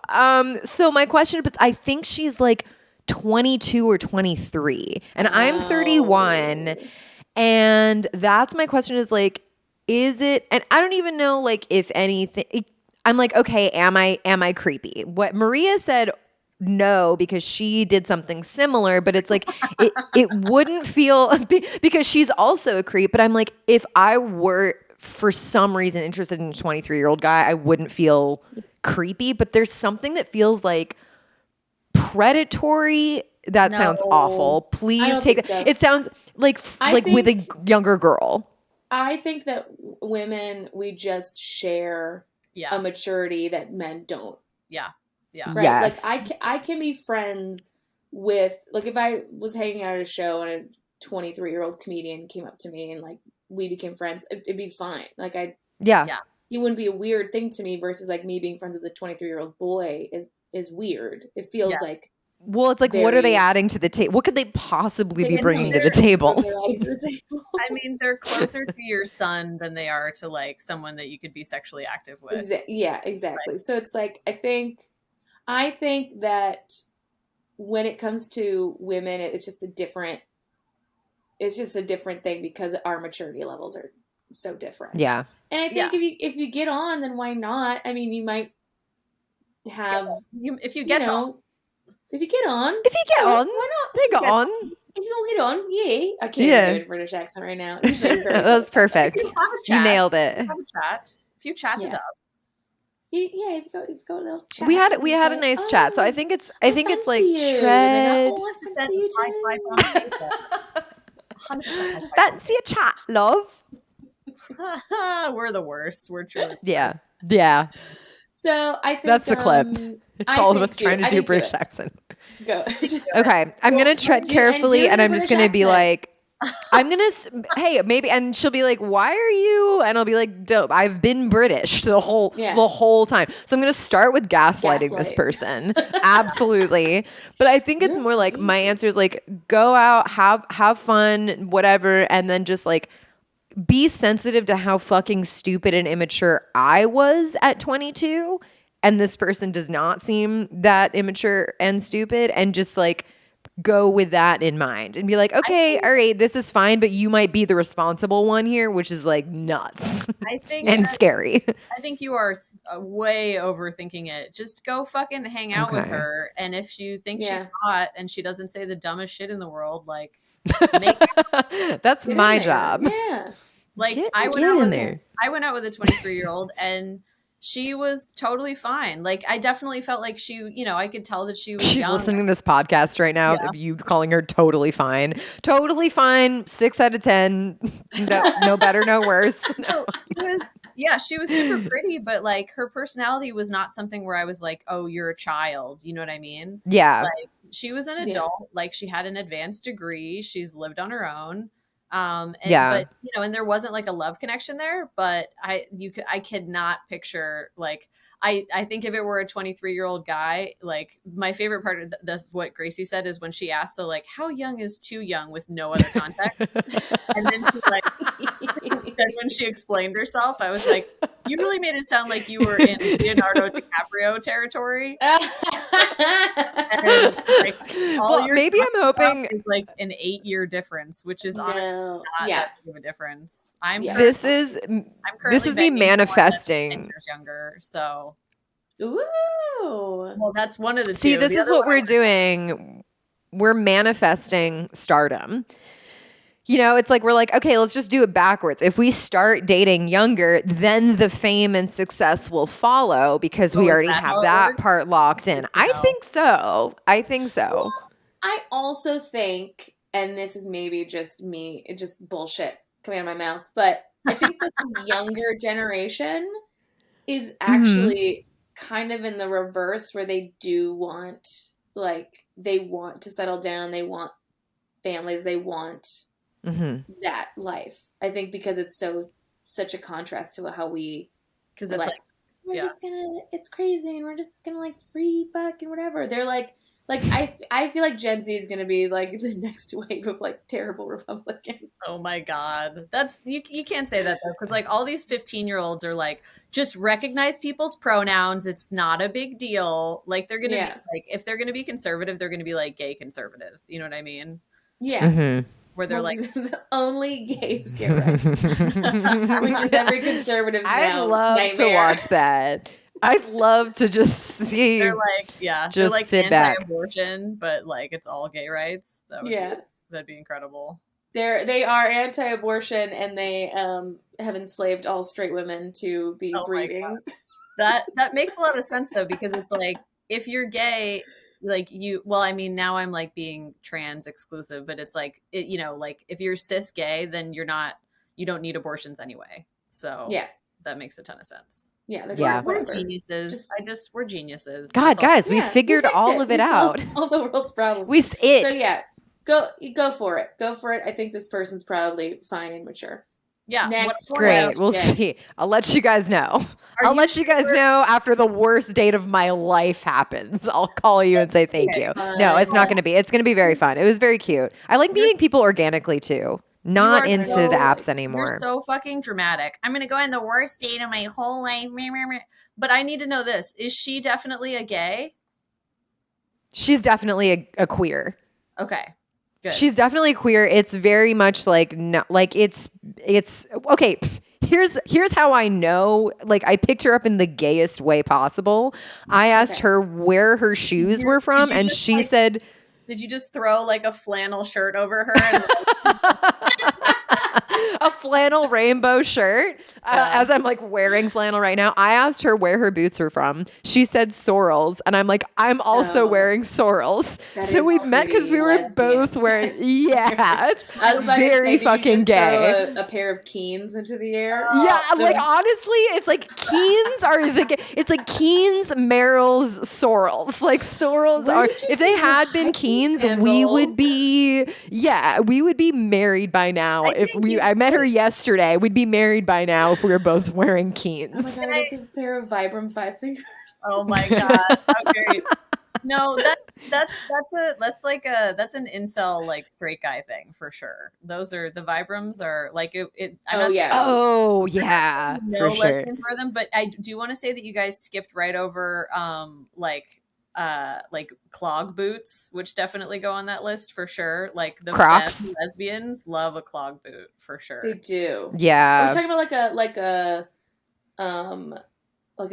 so my question, but I think she's like 22 or 23 and I'm 31. And that's my question is like, is it, and I don't even know like if anything, I'm like, okay, am I creepy? What Maria said, no, because she did something similar, but it's like, it wouldn't feel, because she's also a creep, but I'm like, if I were for some reason interested in a 23-year-old guy, I wouldn't feel creepy, but there's something that feels like predatory. That sounds awful. Please take it. So. It sounds like with a younger girl. I think that women, we just share a maturity that men don't. Yeah. Yeah. Right? Yes. Like I can be friends with, like if I was hanging out at a show and a 23-year-old comedian came up to me and like we became friends, it'd be fine. Like it wouldn't be a weird thing to me versus like me being friends with a 23-year-old boy is weird. It feels like, well, it's like, what are they adding to the table? What could they possibly be bringing to the table? I mean, they're closer to your son than they are to like someone that you could be sexually active with. Yeah, exactly. Right. So it's like, I think that when it comes to women, it's just a different thing because our maturity levels are so different. Yeah. And I think if you get on, then why not? I mean, you might have, if you get on. If you get on. Why not? They go on. If you don't get on, yeah. I can't do a British accent right now. That was perfect. You nailed it. Have a chat. If you chat it up. If you go a little chat. We had a nice chat. So I think it's like tread. Fancy a chat, love. We're the worst. We're truly worst. Yeah. So I think that's the clip. It's all of us trying to do a British accent. Go. Okay. I'm going to tread carefully and I'm just going to be like, hey, maybe, and she'll be like, why are you? And I'll be like, dope. I've been British the whole time. So I'm going to start with gaslighting this person. Absolutely. But I think it's more like my answer is like, go out, have fun, whatever. And then just like, be sensitive to how fucking stupid and immature I was at 22. And this person does not seem that immature and stupid, and just like go with that in mind and be like, okay, all right, this is fine, but you might be the responsible one here, which is like nuts and scary. I think you are way overthinking it. Just go fucking hang out with her. And if you think she's hot and she doesn't say the dumbest shit in the world, like, that's my job. Yeah. Like I went out with a 23-year-old and she was totally fine. Like I definitely felt like she, you know, I could tell that she was She's young. listening to this podcast right now. Yeah. You calling her totally fine. Totally fine. 6 out of 10. No better, no worse. No. She was super pretty, but like her personality was not something where I was like, oh, you're a child. You know what I mean? Yeah. Like she was an adult. Like she had an advanced degree. She's lived on her own. But you know, and there wasn't like a love connection there, but I could not picture like, I think if it were a 23-year-old guy, like my favorite part of what Gracie said is when she asked, so like, how young is too young with no other context? And then she like, then when she explained herself, I was like, you really made it sound like you were in Leonardo DiCaprio territory. And, like, maybe I'm hoping is like an 8-year difference, which is honestly not that big of a difference. This is me manifesting. 10 years younger, so. Ooh. Well, that's one of the two. See, this is what we're doing. We're manifesting stardom. It's like we're like, okay, let's just do it backwards. If we start dating younger, then the fame and success will follow because we is already that have how it that works? part locked in. I No. think so. I think so. I also think, and this is maybe just me, it's just bullshit coming out of my mouth, but I think that the younger generation is actually kind of in the reverse where they do want, like, they want to settle down, they want families, they want that life. I think because it's such a contrast to how we, Because it's like we're just gonna, it's crazy and we're just gonna like free fuck and whatever. They're like I feel like Gen Z is gonna be like the next wave of like terrible Republicans. oh my God. That's you can't say that though, because like all these 15-year-olds are like, just recognize people's pronouns. It's not a big deal. Like they're gonna be like, if they're gonna be conservative, they're gonna be like gay conservatives. You know what I mean? Yeah. Where they're like the only gays get right. Which is every conservative's I'd now love nightmare. to watch that. I'd love to just see. they're like, yeah, they're just like sit back. anti-abortion, but like it's all gay rights. That'd be incredible. They are anti-abortion and they have enslaved all straight women to be breeding. That makes a lot of sense though, because it's like if you're gay, like I mean now I'm like being trans exclusive, but it's like like if you're cis gay, then you don't need abortions anyway. So yeah, that makes a ton of sense. Yeah, we're geniuses. We're geniuses. God, guys, we figured all of it out. All the world's problems. So yeah, go for it. Go for it. I think this person's probably fine and mature. Yeah. Next. Great. We'll see. I'll let you guys know. I'll let you guys know after the worst date of my life happens. I'll call you and say thank you. No, it's not going to be. It's going to be very fun. It was very cute. I like meeting people organically too. Not into the apps anymore. You're so fucking dramatic. I'm going to go on the worst date of my whole life. But I need to know this. Is she definitely a gay? She's definitely a queer. Okay. Good. She's definitely queer. It's very much like it's okay. Here's how I know. Like I picked her up in the gayest way possible. I asked her where her shoes were from, and she said, "Did you just throw like a flannel shirt over her?" And a flannel rainbow shirt as I'm like wearing flannel right now. I asked her where her boots were from. She said Sorrels, and I'm like, I'm also wearing Sorrels. So we've met because we were both wearing. Yeah, it's very fucking gay. Throw a pair of Keens into the air. Yeah, like honestly, it's like Keens are it's like Keens, Merrill's, Sorrels. Like Sorrels are. If they had been Keens, we would be married by now. I met her yesterday. We'd be married by now if we were both wearing Keens. Oh my God, I just have a pair of Vibram 5 fingers. Oh my God. Okay. No, that's an incel like straight guy thing for sure. Those are the Vibrams are like it. For sure. For them, but I do want to say that you guys skipped right over like clog boots, which definitely go on that list for sure. Like the Crocs. Lesbians love a clog boot for sure. They do. Yeah. We're talking about like a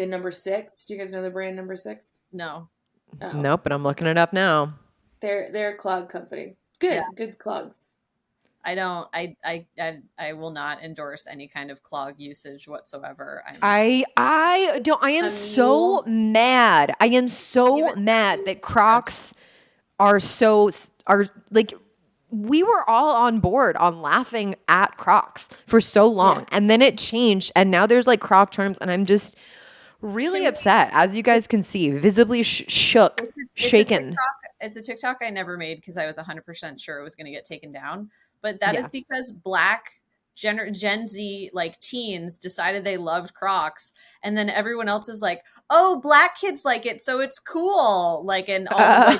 number 6. Do you guys know the brand number 6? No. Oh. Nope, but I'm looking it up now. They're a clog company. Good clogs. I will not endorse any kind of clog usage whatsoever. I am so mad. I am so mad that Crocs are like, we were all on board on laughing at Crocs for so long, and then it changed, and now there's like Croc charms, and I'm just really upset, as you guys can see, visibly shaken. It's a TikTok I never made because I was 100% sure it was going to get taken down. But that is because Black Gen Z like teens decided they loved Crocs, and then everyone else is like, "Oh, Black kids like it, so it's cool." Like, and all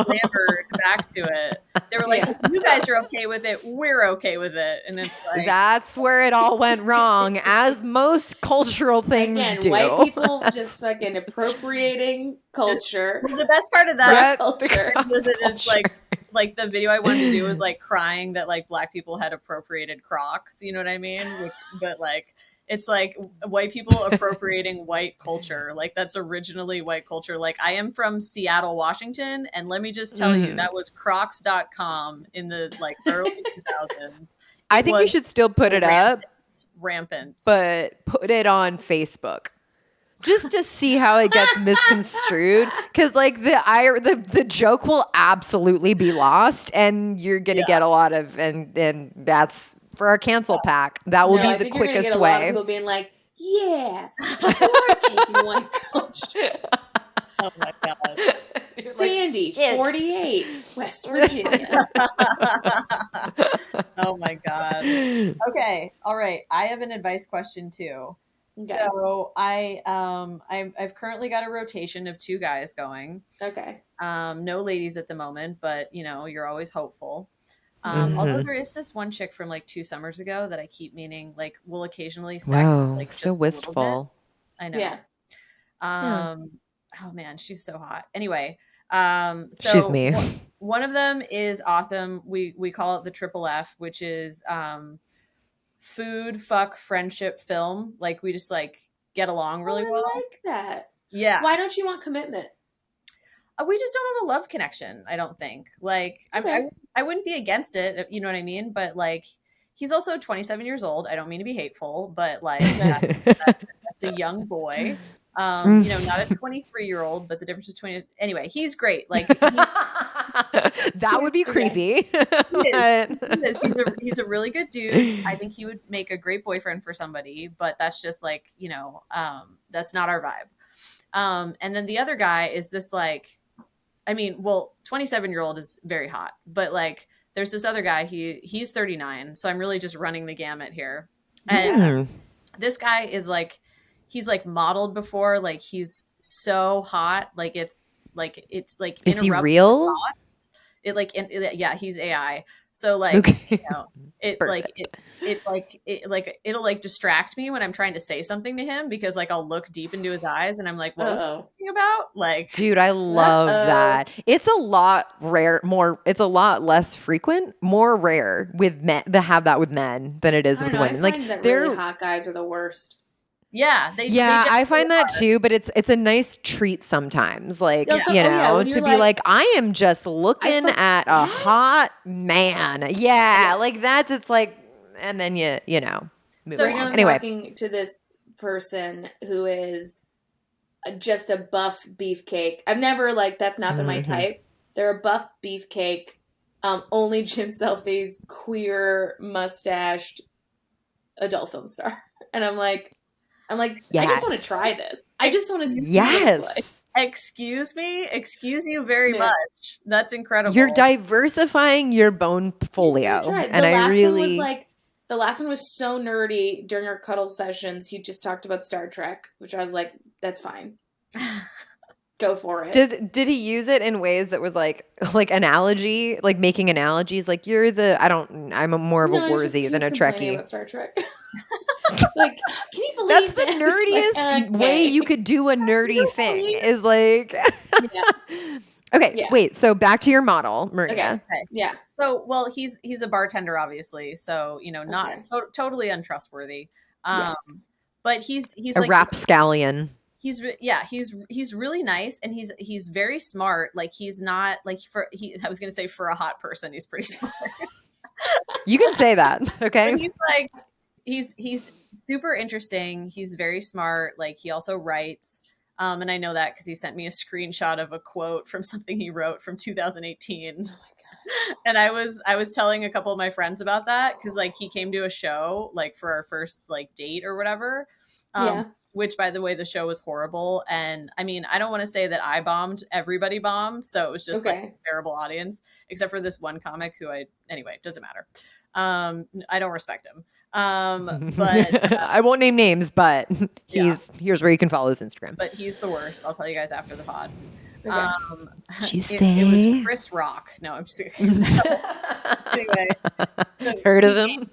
clamored back to it. They were like, "You guys are okay with it, we're okay with it," and it's like that's where it all went wrong, as most cultural things do. White people just fucking appropriating culture. The best part of that culture is it's like the video I wanted to do was like crying that like Black people had appropriated Crocs, you know what I mean? But like It's like white people appropriating white culture. Like that's originally white culture. Like I am from Seattle, Washington, and let me just tell you that was crocs.com in the like early 2000s. I think you should still put it up, rampant, but put it on Facebook. Just to see how it gets misconstrued, because like the joke will absolutely be lost, and you're gonna get a lot of and that's for our cancel pack. That will be the quickest get a way. lot of people being like, "Yeah, you're taking white culture." Oh my god, Sandy, 48, West Virginia. Oh my god. Okay, all right. I have an advice question too. Okay. So I've currently got a rotation of 2 guys going. Okay. No ladies at the moment, but you're always hopeful. Although there is this one chick from like 2 summers ago that I keep meaning like will occasionally sex. Wow, like so just wistful. I know. Yeah. Oh man, she's so hot. Anyway, so she's me. One of them is awesome. We call it the triple F, which is food, fuck, friendship, film. Like we just like get along really well. I like that. Yeah. Why don't you want commitment? We just don't have a love connection, I don't think. Like Okay. I wouldn't be against it, you know what I mean? But like he's also 27 years old. I don't mean to be hateful, but like that's a young boy. Not a 23-year-old, but the difference between anyway, he's great. Like that would be creepy. He's a really good dude. I think he would make a great boyfriend for somebody, but that's just like, that's not our vibe. And then the other guy is this like, 27-year-old is very hot, but like there's this other guy, he's 39. So I'm really just running the gamut here. And this guy is like, he's like modeled before, like he's so hot, like it's like is he real? Yeah, he's AI. So like okay. It'll like distract me when I'm trying to say something to him because like I'll look deep into his eyes and I'm like, what was he talking about? Like, dude, I love that. It's a lot it's a lot less frequent, more rare with men to have that with men than it is with women. I find that really hot guys are the worst. Yeah, I find that too, but it's a nice treat sometimes, like to be like, I am just looking at a hot man. Yeah, like that's it's like, and then you know. So I'm talking to this person who is just a buff beefcake. I've never like that's not been my type. They're a buff beefcake, only gym selfies, queer mustached adult film star, and I'm like, yes. I just want to try this. I just want to see yes. Excuse you very much. That's incredible. You're diversifying your bone folio. And the last one was so nerdy during our cuddle sessions. He just talked about Star Trek, which I was like, that's fine. Go for it. Did he use it in ways that was like analogy, like making analogies? Like I'm more of a Warzy than a Trekkie. About Star Trek. Like, can you believe that's the nerdiest way you could do a nerdy thing is like wait, so back to your model, Maria. Okay. Yeah. So well he's a bartender obviously, so not totally untrustworthy. But he's a like rapscallion. He's really nice and he's very smart. Like he's not like I was gonna say for a hot person he's pretty smart. You can say that, okay? But he's like he's super interesting. He's very smart. Like he also writes. And I know that because he sent me a screenshot of a quote from something he wrote from 2018. Oh my God. And I was telling a couple of my friends about that because like he came to a show like for our first like date or whatever. Which by the way, the show was horrible. And I mean, I don't want to say that I bombed, everybody bombed. So it was just like a terrible audience, except for this one comic who anyway, doesn't matter. I don't respect him. But I won't name names, but here's where you can follow his Instagram. But he's the worst. I'll tell you guys after the pod. Juicy. It was Chris Rock. No, I'm just kidding. Anyway, heard of him?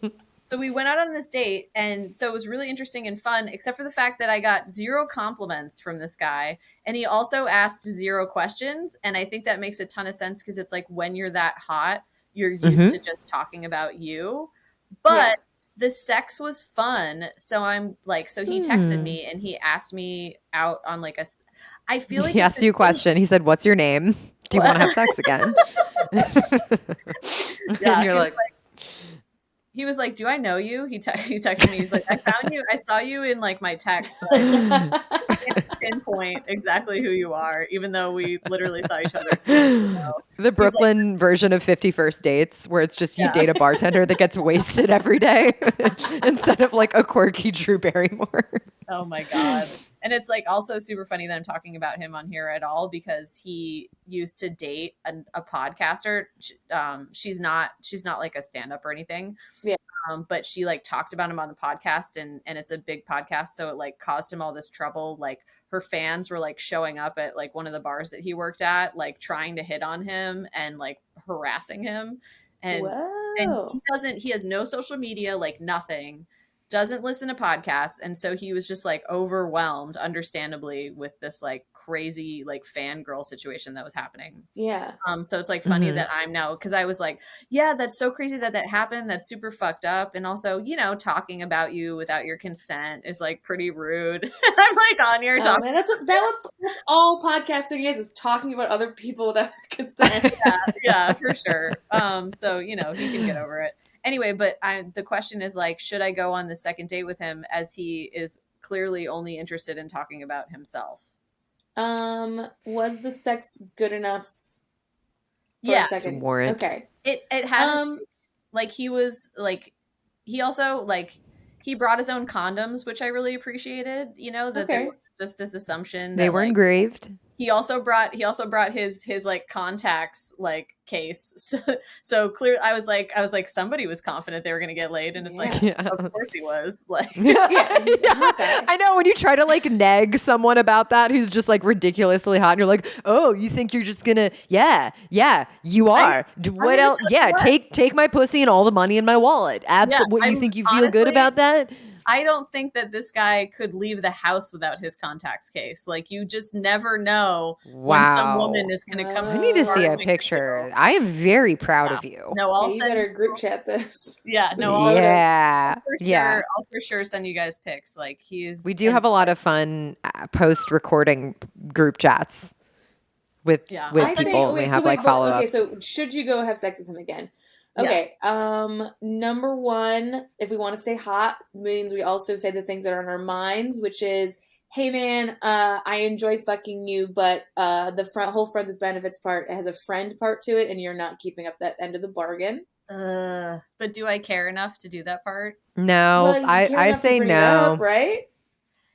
So we went out on this date, and so it was really interesting and fun, except for the fact that I got 0 compliments from this guy, and he also asked 0 questions, and I think that makes a ton of sense because it's like when you're that hot, you're used to just talking about you. But the sex was fun. So I'm like, so he texted me and he asked me out on like I feel like he asked you a question. He said, "What's your name? Do you want to have sex again?" Yeah, and you're like, he was like, "Do I know you?" He texted me. He's like, "I found you. I saw you in like my text, but I can't pinpoint exactly who you are, even though we literally saw each other 2 weeks ago." the Brooklyn version of 50 First Dates, where it's just you date a bartender that gets wasted every day instead of like a quirky Drew Barrymore. Oh my God. And it's like also super funny that I'm talking about him on here at all because he used to date a podcaster. She's not like a stand-up or anything. Yeah. But she like talked about him on the podcast and it's a big podcast. So it like caused him all this trouble. Like her fans were like showing up at like one of the bars that he worked at, like trying to hit on him and like harassing him. And he has no social media, like nothing. Doesn't listen to podcasts, and so he was just like overwhelmed, understandably, with this like crazy like fangirl situation that was happening. Yeah. So it's like funny that I'm now, because I was like, yeah, that's so crazy that happened. That's super fucked up, and also, you know, talking about you without your consent is like pretty rude. I'm like on your talking. Man, that's all podcasting is talking about other people without their consent. yeah, for sure. So you know, he can get over it. Anyway, but the question is like, should I go on the second date with him as he is clearly only interested in talking about himself? Was the sex good enough for a second? To warrant. Okay. It had like he was like he also like he brought his own condoms, which I really appreciated, you know, that there was just this assumption they that, were like, engraved. He also brought his like contacts like case. So clear. I was like somebody was confident they were gonna get laid, and it's like of course he was. Like I know when you try to like neg someone about that who's just like ridiculously hot, and you're like, oh, you think you're just gonna you are. What else? Yeah, take my pussy and all the money in my wallet. Absolutely. You think you feel good about that? I don't think that this guy could leave the house without his contacts case. Like, you just never know when some woman is going to come. I need to see a picture. I am very proud of you. No, you better group chat this. Yeah, no, I'll for sure send you guys pics. Like, we do have a lot of fun post-recording group chats with people. We have like follow-ups. Okay, so should you go have sex with him again? Okay. Yeah. Number one, if we want to stay hot, means we also say the things that are on our minds, which is, hey man, I enjoy fucking you, but the whole friends with benefits part has a friend part to it, and you're not keeping up that end of the bargain. But do I care enough to do that part? No, well, I say no. Up, right?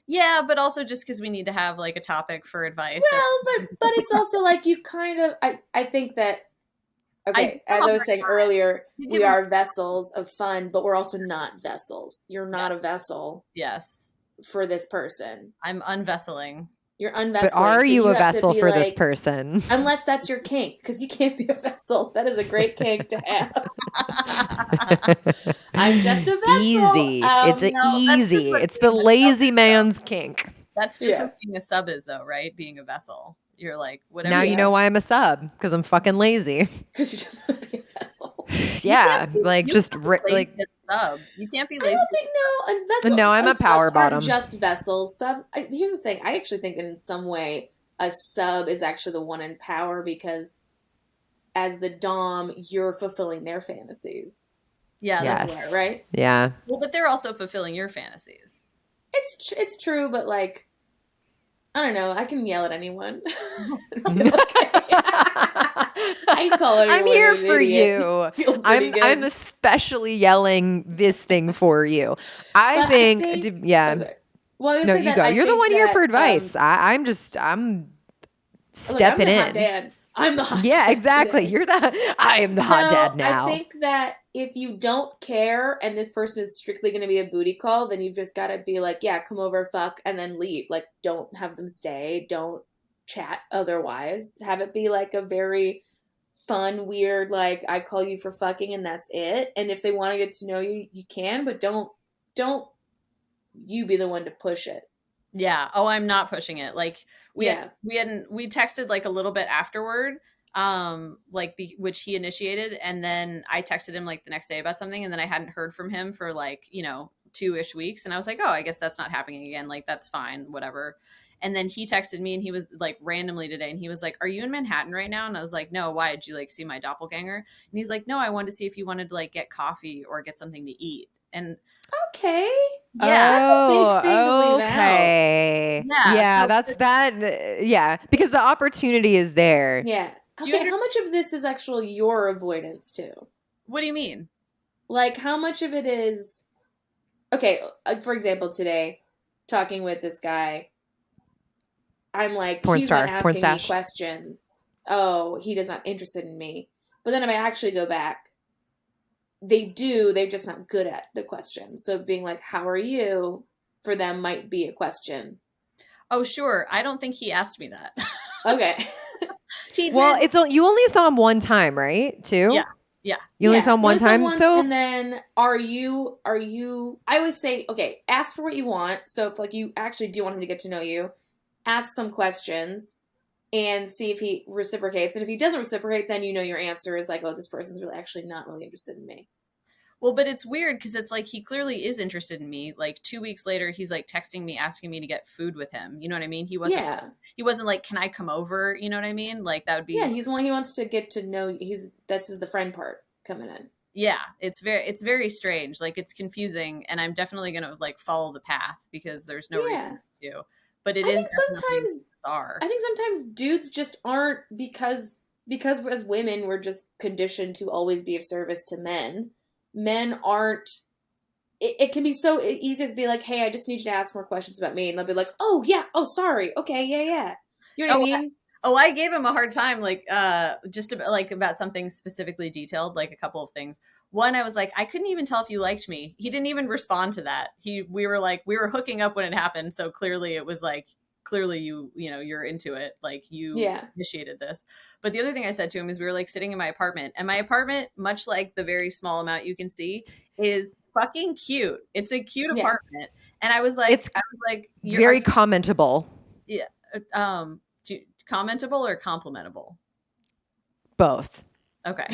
Yeah, but also just because we need to have like a topic for advice. Well, but it's also like you kind of, I think that. Okay, as I was saying earlier, we are vessels of fun, but we're also not vessels. You're not a vessel. Yes. For this person. I'm unvesseling. You're unvesseling. But are you a vessel for this person? Unless that's your kink, because you can't be a vessel. That is a great kink to have. I'm just a vessel. Easy. Easy. It's the lazy man's kink. That's just what being a sub is, though, right? Being a vessel. You're like, whatever. Now you know why I'm a sub, because I'm fucking lazy. Because you just want to be a vessel. Yeah, like just like sub. You can't be lazy. I don't think a vessel. No, I'm a power bottom. Just vessels. Subs. Here's the thing. I actually think that in some way a sub is actually the one in power because as the dom, you're fulfilling their fantasies. Yeah, that's right. Yeah. Well, but they're also fulfilling your fantasies. It's true, but like. I don't know. I can yell at anyone. I can call anyone. I'm here for you. I'm especially yelling this thing for you. I think yeah. Well, no, you go. You're the one here for advice. I'm stepping in. Hot dad. I'm the hot dad. Yeah, exactly. Today. I am the hot dad now. I think that if you don't care and this person is strictly going to be a booty call, then you've just got to be like, yeah, come over, fuck, and then leave. Like, don't have them stay. Don't chat otherwise. Have it be like a very fun, weird, like, I call you for fucking and that's it. And if they want to get to know you, you can, but don't you be the one to push it. Yeah. Oh, I'm not pushing it. Like we texted like a little bit afterward. which he initiated, and then I texted him like the next day about something, and then I hadn't heard from him for like 2-ish weeks, and I was like, oh, I guess that's not happening again, like that's fine, whatever. And then he texted me, and he was like randomly today, and he was like, are you in Manhattan right now? And I was like, no, why? Did you like see my doppelganger? And he's like, no, I wanted to see if you wanted to like get coffee or get something to eat. And okay, yeah, that's a big thing to leave okay. Yeah, Yeah, so- that's that. Yeah, because the opportunity is there. Yeah. Do you Okay, how much of this is actually your avoidance too? what do you mean? Like, how much of it is... Okay, for example, today, talking with this guy, I'm like, Porn he's star, not porn asking me stash. questions. Oh, he does not interested in me. But then if I actually go back, they're just not good at the questions. So being like, how are you, for them might be a question. Oh, sure. I don't think he asked me that. Okay. He did. Well, you only saw him one time, right? Too? Yeah. You only saw him one time, once, so and then are you? I always say, okay, ask for what you want. So if like you actually do want him to get to know you, ask some questions and see if he reciprocates. And if he doesn't reciprocate, then your answer is like, oh, this person's really actually not really interested in me. Well, but it's weird because it's like he clearly is interested in me. Like 2 weeks later, he's like texting me, asking me to get food with him. You know what I mean? He wasn't like, can I come over? You know what I mean? Like that would be. Yeah, he wants to get to know. This is the friend part coming in. Yeah, it's very strange. Like it's confusing, and I'm definitely gonna like follow the path because there's no reason to. But I think sometimes dudes just aren't because as women we're just conditioned to always be of service to men. Men aren't. It can be so easy to be like, hey, I just need you to ask more questions about me, and they'll be like, oh yeah, oh sorry, okay, yeah. You know what I mean? I gave him a hard time, like, just about something specifically detailed, like a couple of things. One, I was like, I couldn't even tell if you liked me. He didn't even respond to that. We were hooking up when it happened, so clearly it was like, you're into it, like you initiated this. But the other thing I said to him is we were like sitting in my apartment, and my apartment, much like the very small amount you can see, is fucking cute. It's a cute apartment, and I was like, very commentable. Yeah. Commentable or complimentable? Both. Okay.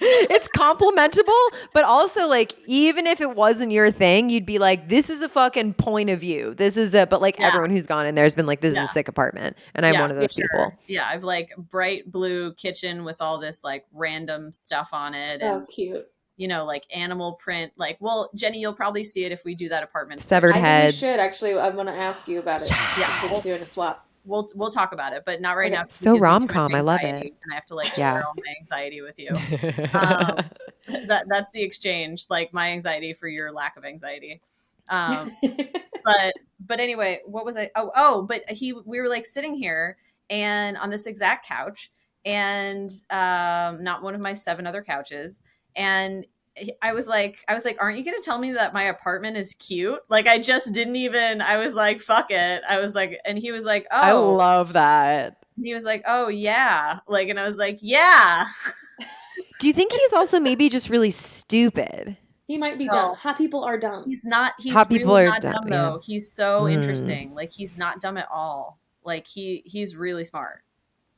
It's complimentable, but also like even if it wasn't your thing, you'd be like, this is a fucking point of view. This is but like everyone who's gone in there has been like, this is a sick apartment. And I'm one of those people. Yeah, I've like bright blue kitchen with all this like random stuff on it. And, cute. Like animal print. Like, well, Jenny, you'll probably see it if we do that apartment. Severed heads. I think we should actually. I want to ask you about it. Yes. Yeah, we'll do a swap. We'll talk about it, but not right now. So rom-com, I love it. And I have to like share all my anxiety with you. That's the exchange, like my anxiety for your lack of anxiety. But anyway, what was I? But we were like sitting here and on this exact couch, and not one of my 7 other couches, and I was like, aren't you going to tell me that my apartment is cute? Like, I just didn't even, I was like, fuck it. I was like, and he was like, oh. I love that. He was like, oh, yeah. Like, and I was like, yeah. Do you think he's also maybe just really stupid? He might be dumb. Hot people are dumb. He's not. He's Hot really people are not dumb, though. Yeah. He's so interesting. Like, he's not dumb at all. Like, he's really smart.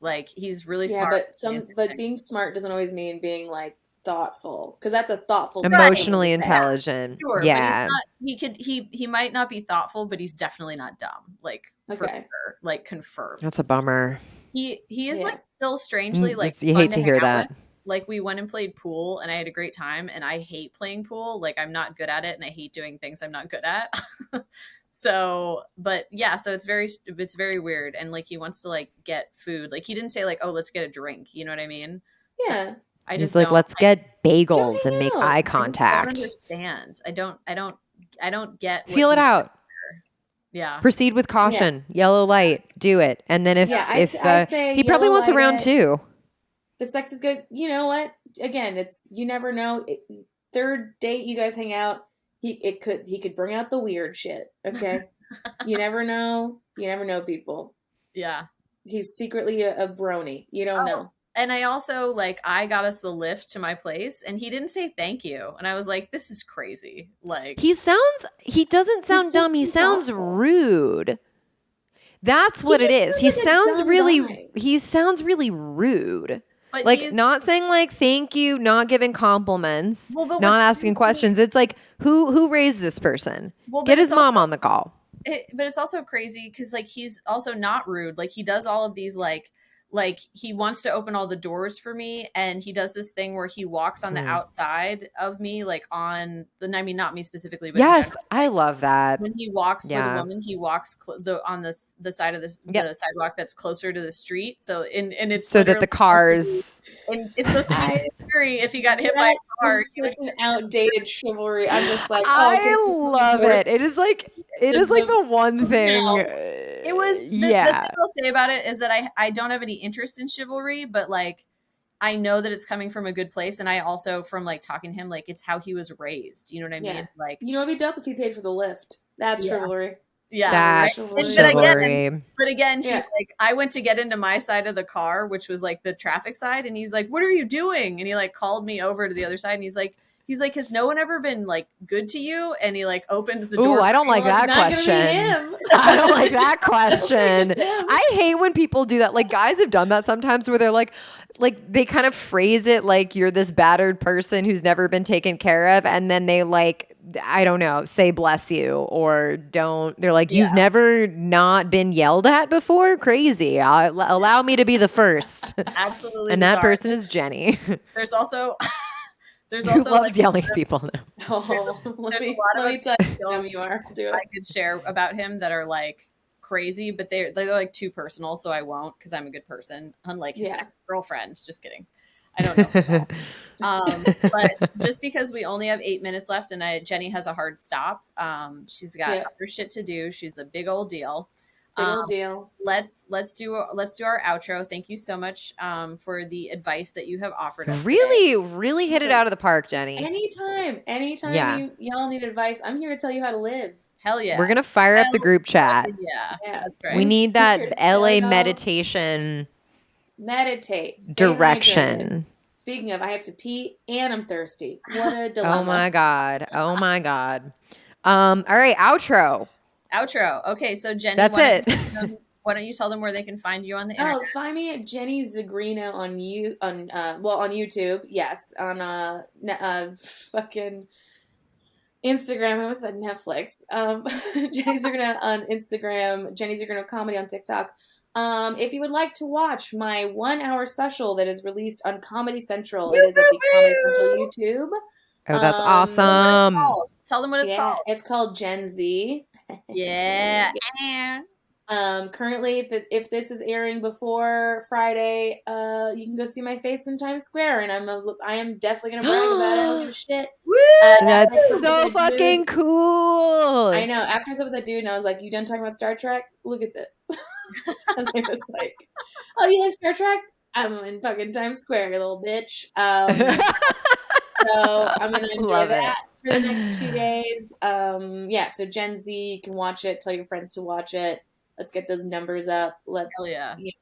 Like, he's really smart. But being smart doesn't always mean being like thoughtful, because that's a thoughtful, emotionally intelligent. Sure, yeah, he might not be thoughtful, but he's definitely not dumb. Like, for sure. Like, confirmed. That's a bummer. He is like still strangely like you hate to hear that. Like, we went and played pool, and I had a great time, and I hate playing pool. Like, I'm not good at it, and I hate doing things I'm not good at. So it's very weird. And like, he wants to like get food. Like, he didn't say like, oh, let's get a drink. You know what I mean? Yeah. So I just like, let's get bagels and make eye contact. I don't understand. I don't get. Feel it out. Yeah. Proceed with caution. Yeah. Yellow light. Do it. And then if he probably wants a round 2. The sex is good. You know what? Again, you never know. Third date, you guys hang out. He could bring out the weird shit. Okay. You never know. You never know, people. Yeah. He's secretly a brony. You don't know. And I also, like, I got us the lift to my place, and he didn't say thank you. And I was like, this is crazy. Like, he doesn't sound dumb. He sounds rude. That's what it is. He like a sounds dumb really guy. he sounds really rude. But Like not saying like thank you, not giving compliments, Well, but not what's asking crazy- questions. It's like who raised this person? Well, but Get his it's mom on the call. but it's also crazy because like he's also not rude. Like he does all of these like he wants to open all the doors for me, and he does this thing where he walks on the outside of me, like on the. I mean, not me specifically, but in Yes, general. I love that. When he walks with Yeah. a woman, he walks on the side of the sidewalk that's closer to the street. So and it's So that literally the cars and it's supposed to be scary if he got hit by a car. That is such an outdated chivalry. I'm just like, I love it. It is like the one thing. No. It was the thing I'll say about it is that I don't have any interest in chivalry, but like I know that it's coming from a good place, and I also from like talking to him, like it's how he was raised. You know what I mean? Like you know, it'd be dope if he paid for the lift. That's chivalry. Yeah, that's right? chivalry. But again, he's like, I went to get into my side of the car, which was like the traffic side, and he's like, "What are you doing?" And he like called me over to the other side, and he's like, "Has no one ever been like good to you?" And he like opens the door. Ooh, I don't like that question. I don't like that question. I hate when people do that. Like guys have done that sometimes where they're like they kind of phrase it like you're this battered person who's never been taken care of, and then they like, I don't know, say bless you or don't. They're like, you've never not been yelled at before? Crazy. Allow me to be the first. Absolutely. And that person is Jenny. There's also who loves like, yelling at people now. Oh, let me tell you you are. Do it. I could share about him that are like crazy, but they're like too personal, so I won't because I'm a good person. Unlike his ex-girlfriend. Just kidding. I don't know. But just because we only have 8 minutes left and Jenny has a hard stop, she's got other shit to do. She's a big old deal. Big old deal. Let's do our outro. Thank you so much for the advice that you have offered us. Really hit it out of the park, Jenny. Anytime y'all need advice, I'm here to tell you how to live. Hell yeah. We're gonna fire up the group chat. Yeah, that's right. We need that LA meditation. Meditate. Direction. Speaking of, I have to pee and I'm thirsty. What a dilemma. Oh my god. All right, outro. Okay, so Jenny, that's it. Why don't you tell them where they can find you on the internet? Oh, find me at Jenny Zigrino on YouTube. Yes, on fucking Instagram. I almost said Netflix. Jenny Zigrino on Instagram. Jenny Zigrino Comedy on TikTok. If you would like to watch my 1 hour special that is released on Comedy Central, it is at the Comedy Central YouTube. Oh, that's awesome. Tell them what it's called. It's called Gen Z. Yeah. Currently, if this is airing before Friday, you can go see my face in Times Square, and I am definitely gonna brag about it. I don't give a shit. That's so fucking cool. I know. After I said with that dude, and I was like, "You done talking about Star Trek? Look at this." And I was like, "Oh, you like Star Trek? I'm in fucking Times Square, you little bitch." So I'm gonna enjoy that for the next few days. So Gen Z, you can watch it. Tell your friends to watch it. Let's get those numbers up. Let's, get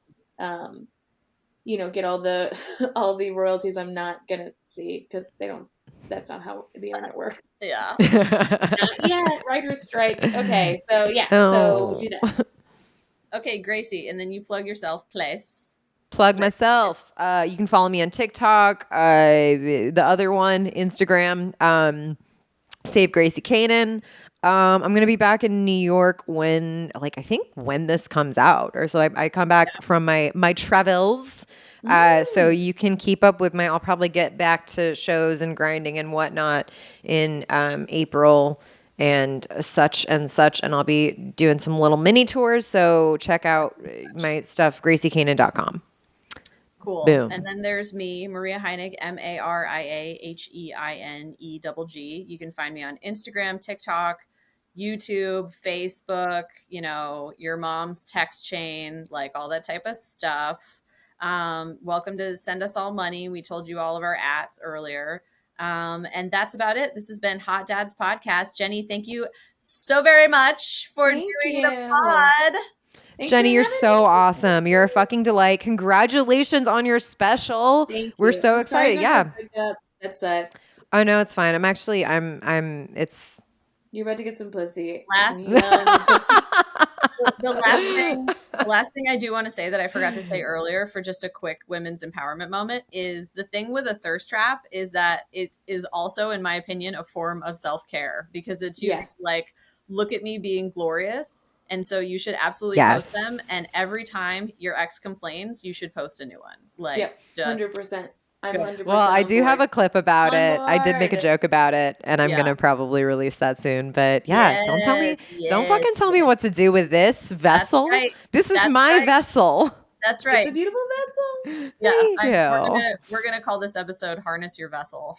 all the royalties. I'm not gonna see because they don't. That's not how the internet works. Yeah. Not yet. Writer's strike. Okay. So yeah. So do that. Okay, Gracie, and then you plug yourself, please. Plug myself. You can follow me on TikTok. The other one, Instagram. Save Gracie Canaan. I'm going to be back in New York when this comes out. Or so I come back from my travels. So you can keep up with I'll probably get back to shows and grinding and whatnot in April and such. And I'll be doing some little mini tours. So check out my stuff, graciecanaan.com. Cool. Boom. And then there's me, Maria Heinegg, MariaHeinegg. You can find me on Instagram, TikTok, YouTube, Facebook, your mom's text chain, like all that type of stuff. Welcome to send us all money. We told you all of our ats earlier. And that's about it. This has been Hot Dads Podcast. Jenny, thank you so very much for doing the pod. Thanks Jenny, you're so awesome. You're a fucking delight. Congratulations on your special. Thank you. We're so excited. Yeah. That sucks. Oh no, it's fine. You're about to get some pussy. Last. The last thing I do want to say that I forgot to say earlier for just a quick women's empowerment moment is the thing with a thirst trap is that it is also, in my opinion, a form of self-care because it's you like, look at me being glorious. And so you should absolutely post them. And every time your ex complains, you should post a new one. Like, just 100%. I'm 100%. Well, I do have a clip about it. I did make a board. joke about it, and I'm gonna probably release that soon. But yeah, don't tell me, don't fucking tell me what to do with this vessel. That's right. This is my vessel. That's right. It's a beautiful vessel. Yeah, Thank you. We're gonna call this episode "Harness Your Vessel."